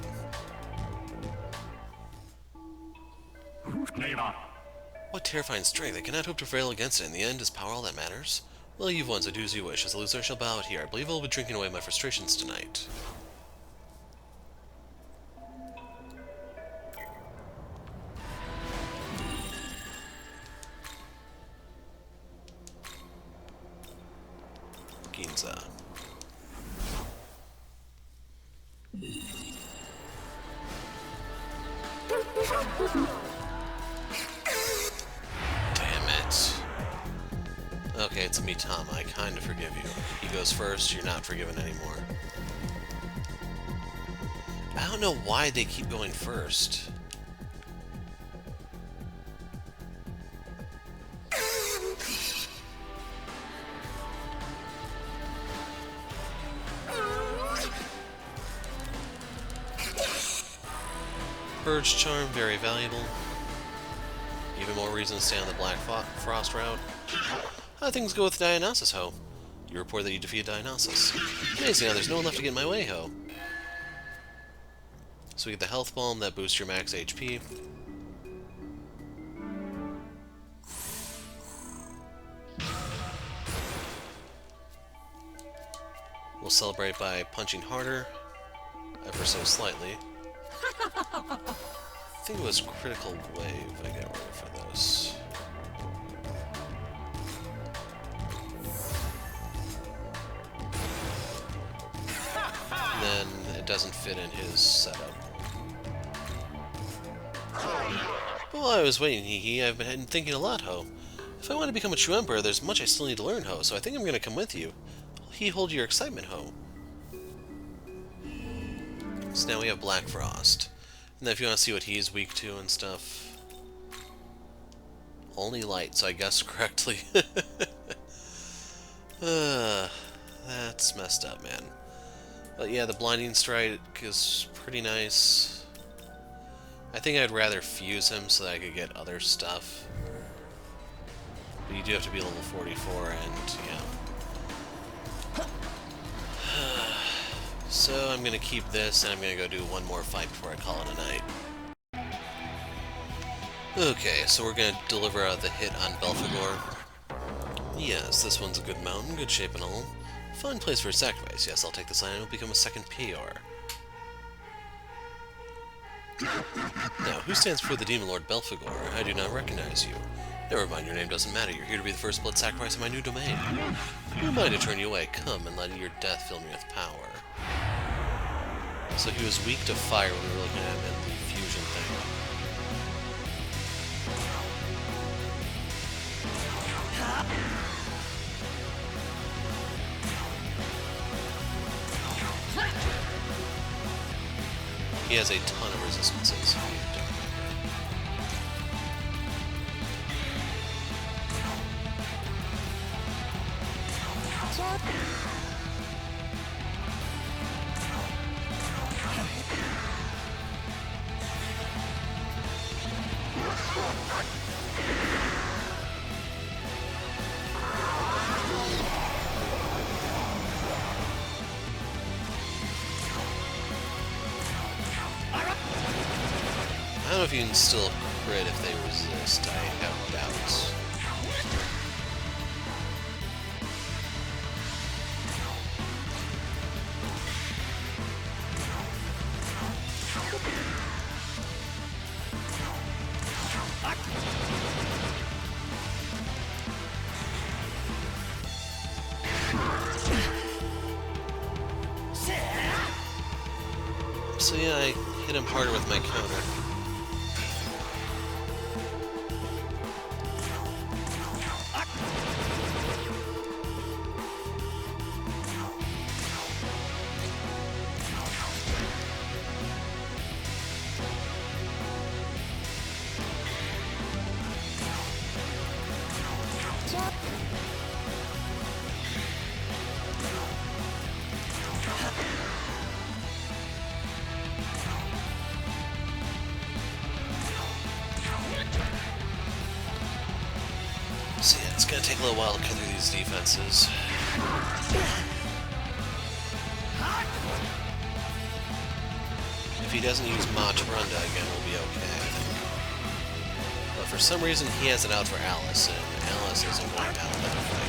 What terrifying strength! I cannot hope to prevail against it. In the end, is power all that matters? Well, you've won, so do as you wish. As a loser, I shall bow out here. I believe I'll be drinking away my frustrations tonight. Ginza. Damn it. Okay, it's a Mitama. I kinda forgive you. He goes first, you're not forgiven anymore. I don't know why they keep going first. Purge Charm, very valuable. Even more reason to stay on the Black Frost route. How things go with Dionysus, Ho? You report that you defeated Dionysus. Amazing, now there's no one left to get in my way, Ho. So we get the health bomb that boosts your max HP. We'll celebrate by punching harder, ever so slightly. I think it was Critical Wave I got rid of for this. And then it doesn't fit in his setup. But while I was waiting, I've been thinking a lot, Ho. If I want to become a true emperor, there's much I still need to learn, Ho, so I think I'm going to come with you. Hold your excitement, Ho. So now we have Black Frost. And then if you want to see what he's weak to and stuff... Only light, so I guessed correctly. That's messed up, man. But yeah, the Blinding Strike is pretty nice. I think I'd rather fuse him so that I could get other stuff. But you do have to be level 44 and, yeah. So I'm gonna keep this, and I'm gonna go do one more fight before I call it a night. Okay, so we're gonna deliver the hit on Belphegor. Yes, this one's a good mountain, good shape and all. Fun place for a sacrifice. Yes, I'll take this line and it'll become a second PR. Now, who stands before the Demon Lord Belphegor? I do not recognize you. Never mind, your name doesn't matter. You're here to be the first blood sacrifice in my new domain. Who am I to turn you away? Come and let your death fill me with power. So he was weak to fire when we were looking at him in the fusion thing. He has a ton of resistances. I don't know if you can still crit if they resist. I have doubts. So yeah, I hit him harder with my counter. So yeah, it's gonna take a little while to cut through these defenses. If he doesn't use Ma Turunda again, we'll be okay, I think. But but for some reason he has it out for Alice, and Alice isn't going down with that fight.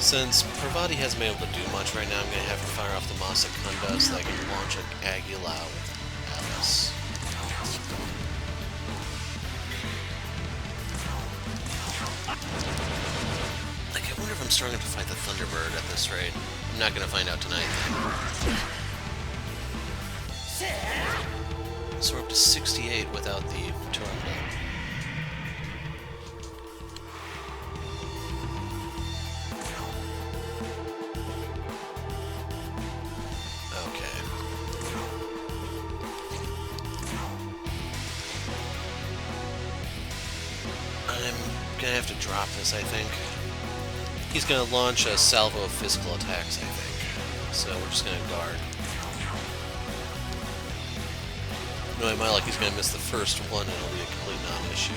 Since Parvati hasn't been able to do much right now, I'm going to have her fire off the Masakunda so that I can launch an Aguila with Alice. Like, I wonder if I'm strong enough to fight the Thunderbird at this rate. I'm not going to find out tonight. So we're up to 68 without the Tornado. Gonna have to drop this, I think. He's gonna launch a salvo of physical attacks, I think. So we're just gonna guard. No, in my luck, he's gonna miss the first one and it'll be a complete non-issue.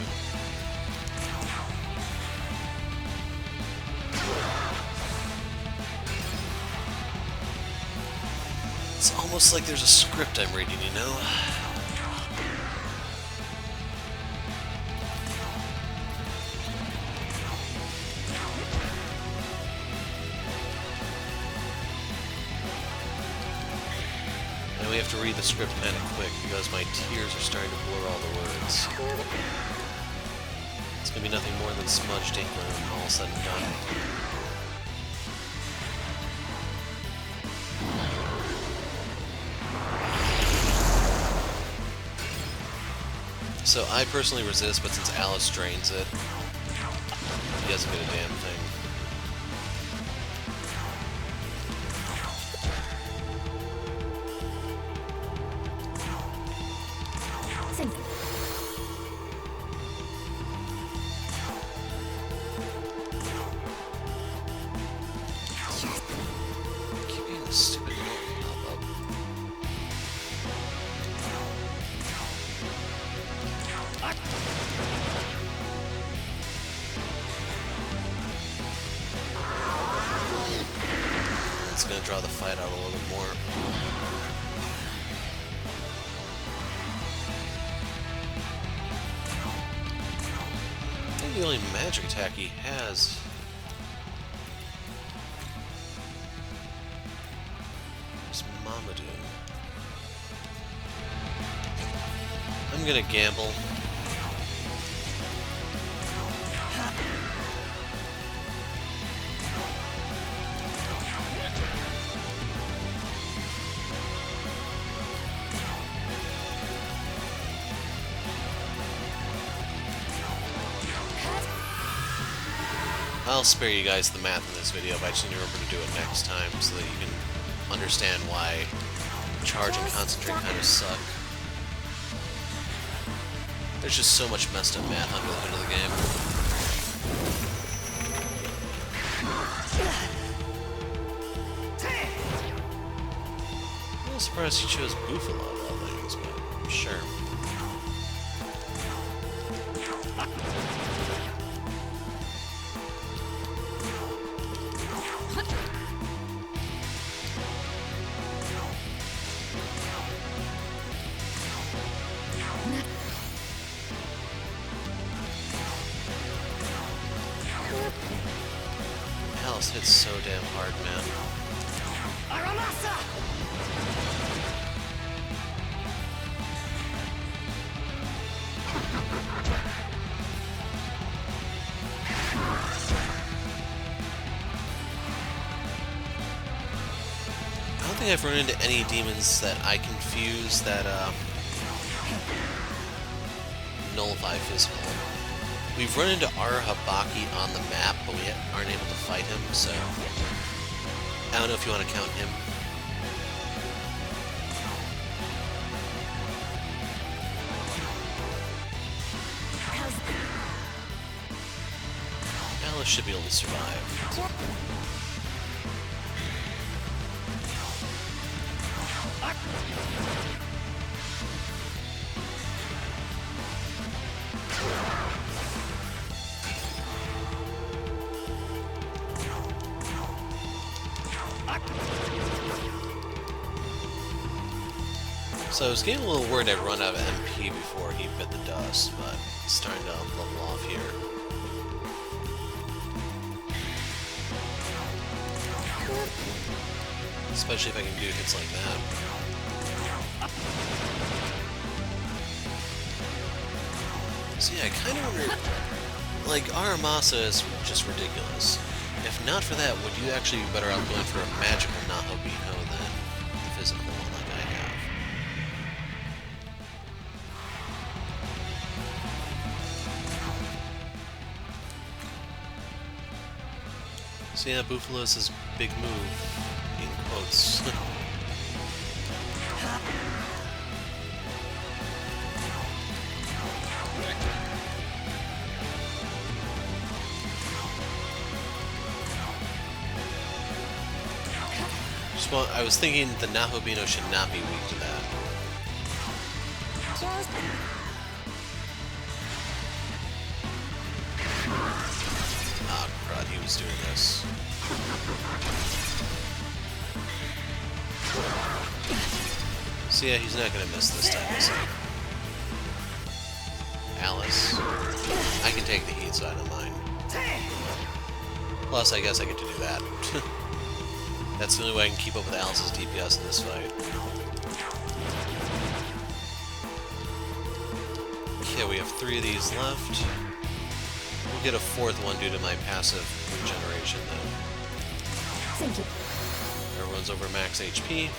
It's almost like there's a script I'm reading, you know? We have to read the script kind of quick because my tears are starting to blur all the words. It's going to be nothing more than smudged ink when I'm all said and done. So I personally resist, but since Alice drains it, he doesn't get a damn thing. It's going to draw the fight out a little bit more. I think the only magic attack he has is Mamadou. I'm going to gamble. I'll spare you guys the math in this video, but I just need to remember to do it next time so that you can understand why charge and concentrate kind of suck. There's just so much messed up math under the hood of the game. I'm a little surprised he chose Buffalo of all things, but sure. Alice hits so damn hard, man. I don't think I've run into any demons that I confuse that nullify physical. We've run into Arahabaki on the map, but we aren't able to fight him, so I don't know if you want to count him. Alice should be able to survive. So I was getting a little worried I'd run out of MP before he bit the dust, but it's starting to level off here. Especially if I can do hits like that. So yeah, I kind of wonder, like, Aramasa is just ridiculous. If not for that, would you actually be better off going for a magical Nahobino than the physical one like I have? So yeah, Bufalo's big move, in quotes. I was thinking the Nahobino should not be weak to that. Ah, crud, he was doing this. So yeah, he's not gonna miss this time, is he? Alice. I can take the heat, so I don't mind. Plus, I guess I get to do that. That's the only way I can keep up with Alice's DPS in this fight. Okay, we have 3 of these left. We'll get a 4th one due to my passive regeneration, though. Thank you. Everyone's over max HP.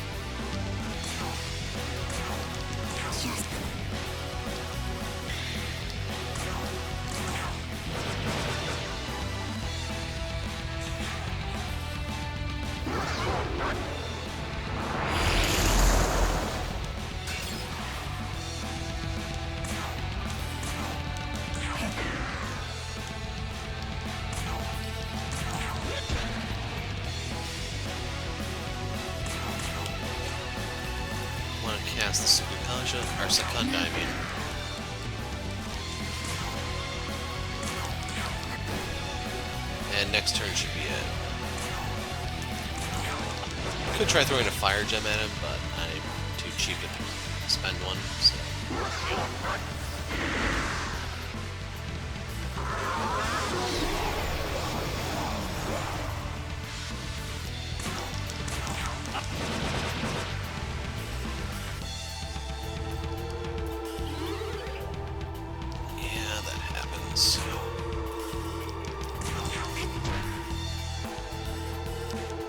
Cast the Sukakaja, or Sekunda, I mean. And next turn should be it. Could try throwing a fire gem at him, but I'm too cheap to spend one, so.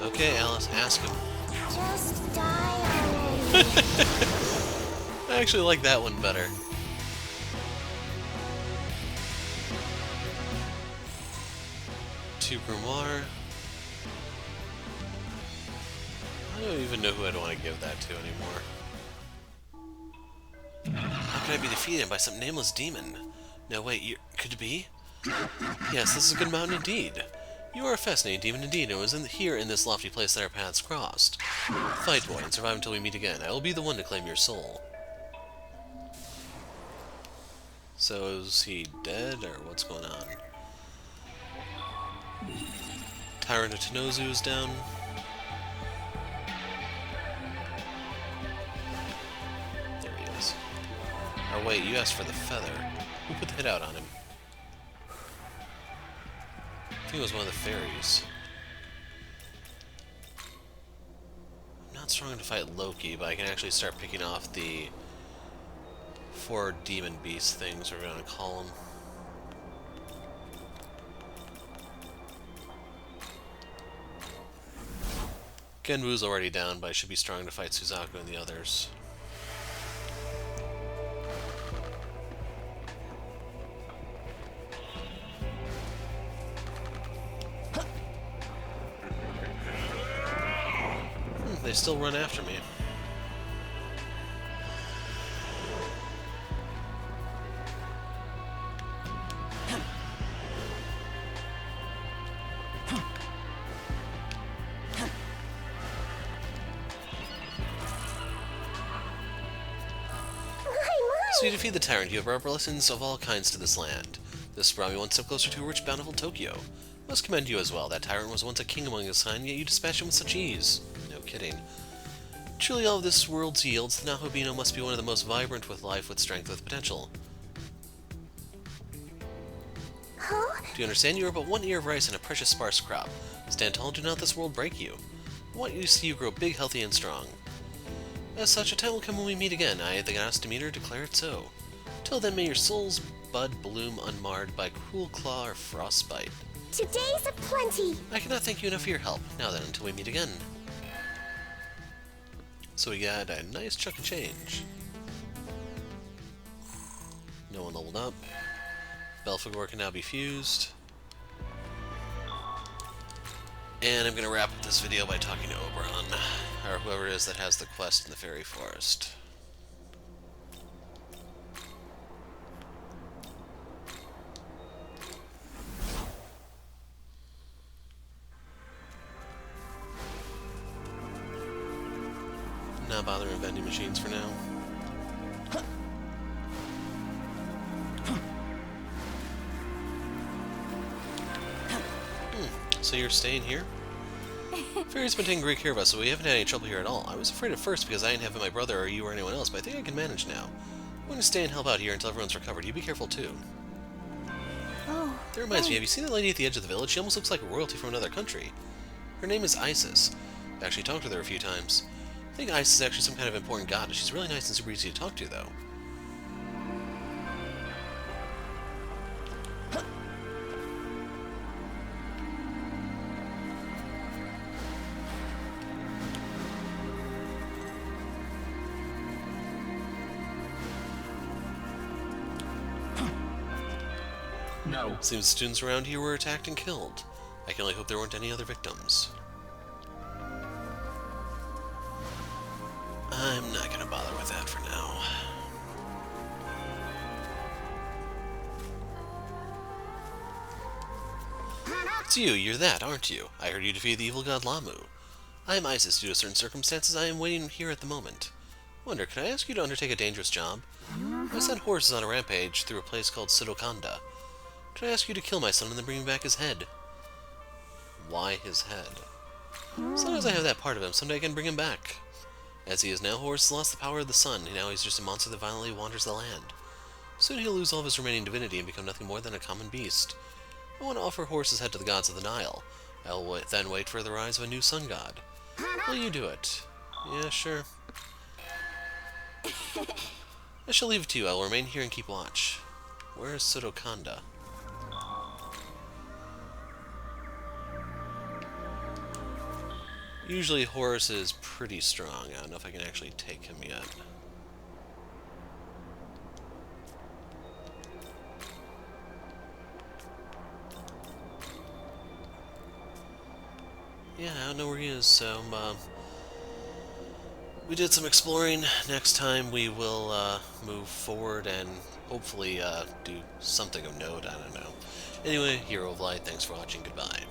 Okay, Alice, ask him. Just die already. I actually like that one better. Two grimoire. I don't even know who I'd want to give that to anymore. How could I be defeated by some nameless demon? No, wait, could it be? Yes, this is a good mountain indeed. You are a fascinating demon indeed, and it was here in this lofty place that our paths crossed. Fight, boy, and survive until we meet again. I will be the one to claim your soul. So, is he dead, or what's going on? Tyrant of Tenozu is down. There he is. Or wait, you asked for the feather. Who put the hit out on him? I think it was one of the fairies. I'm not strong enough to fight Loki, but I can actually start picking off the 4 demon beast things, we're going to call them. Genwu's already down, but I should be strong to fight Suzaku and the others. They still run after me. So you defeat the tyrant, you have brought blessings of all kinds to this land. This brought me one step closer to a rich, bountiful Tokyo. Must commend you as well. That tyrant was once a king among his kind, yet you dispatched him with such ease. No kidding. Truly all of this world yields, the Nahobino must be one of the most vibrant with life, with strength, with potential. Huh? Do you understand? You are but one ear of rice and a precious sparse crop. Stand tall and do not let this world break you. I want you to see you grow big, healthy, and strong. As such, a time will come when we meet again. I, the goddess Demeter, declare it so. Till then, may your souls bud bloom unmarred by cruel claw or frostbite. Today's a plenty. I cannot thank you enough for your help. Now then, until we meet again. So we got a nice chunk of change. No one leveled up. Belphegor can now be fused. And I'm going to wrap up this video by talking to Oberon, or whoever it is that has the quest in the Fairy Forest. Not bothering vending machines for now. So you're staying here? Fairy's been taking great care of us, so we haven't had any trouble here at all. I was afraid at first because I didn't have my brother or you or anyone else, but I think I can manage now. I'm going to stay and help out here until everyone's recovered. You be careful too. Oh. That reminds me, have you seen that lady at the edge of the village? She almost looks like royalty from another country. Her name is Isis. I've actually talked with her a few times. I think Isis is actually some kind of important goddess. She's really nice and super easy to talk to, though. No. Seems students around here were attacked and killed. I can only hope there weren't any other victims. I'm not gonna bother with that for now. It's you, you're that, aren't you? I heard you defeated the evil god Lamu. I am Isis. Due to certain circumstances, I am waiting here at the moment. Wonder, could I ask you to undertake a dangerous job? I sent horses on a rampage through a place called Sidokanda. Could I ask you to kill my son and then bring me back his head? Why his head? As long as I have that part of him, someday I can bring him back. As he is now, Horus lost the power of the sun, and now he's just a monster that violently wanders the land. Soon he'll lose all of his remaining divinity and become nothing more than a common beast. I want to offer Horus's head to the gods of the Nile. I'll then wait for the rise of a new sun god. Will you do it? Yeah, sure. I shall leave it to you. I will remain here and keep watch. Where is Sidokanda? Usually Horus is pretty strong. I don't know if I can actually take him yet. Yeah, I don't know where he is, so we did some exploring. Next time we will move forward and hopefully do something of note. I don't know. Anyway, Hero of Light, thanks for watching. Goodbye.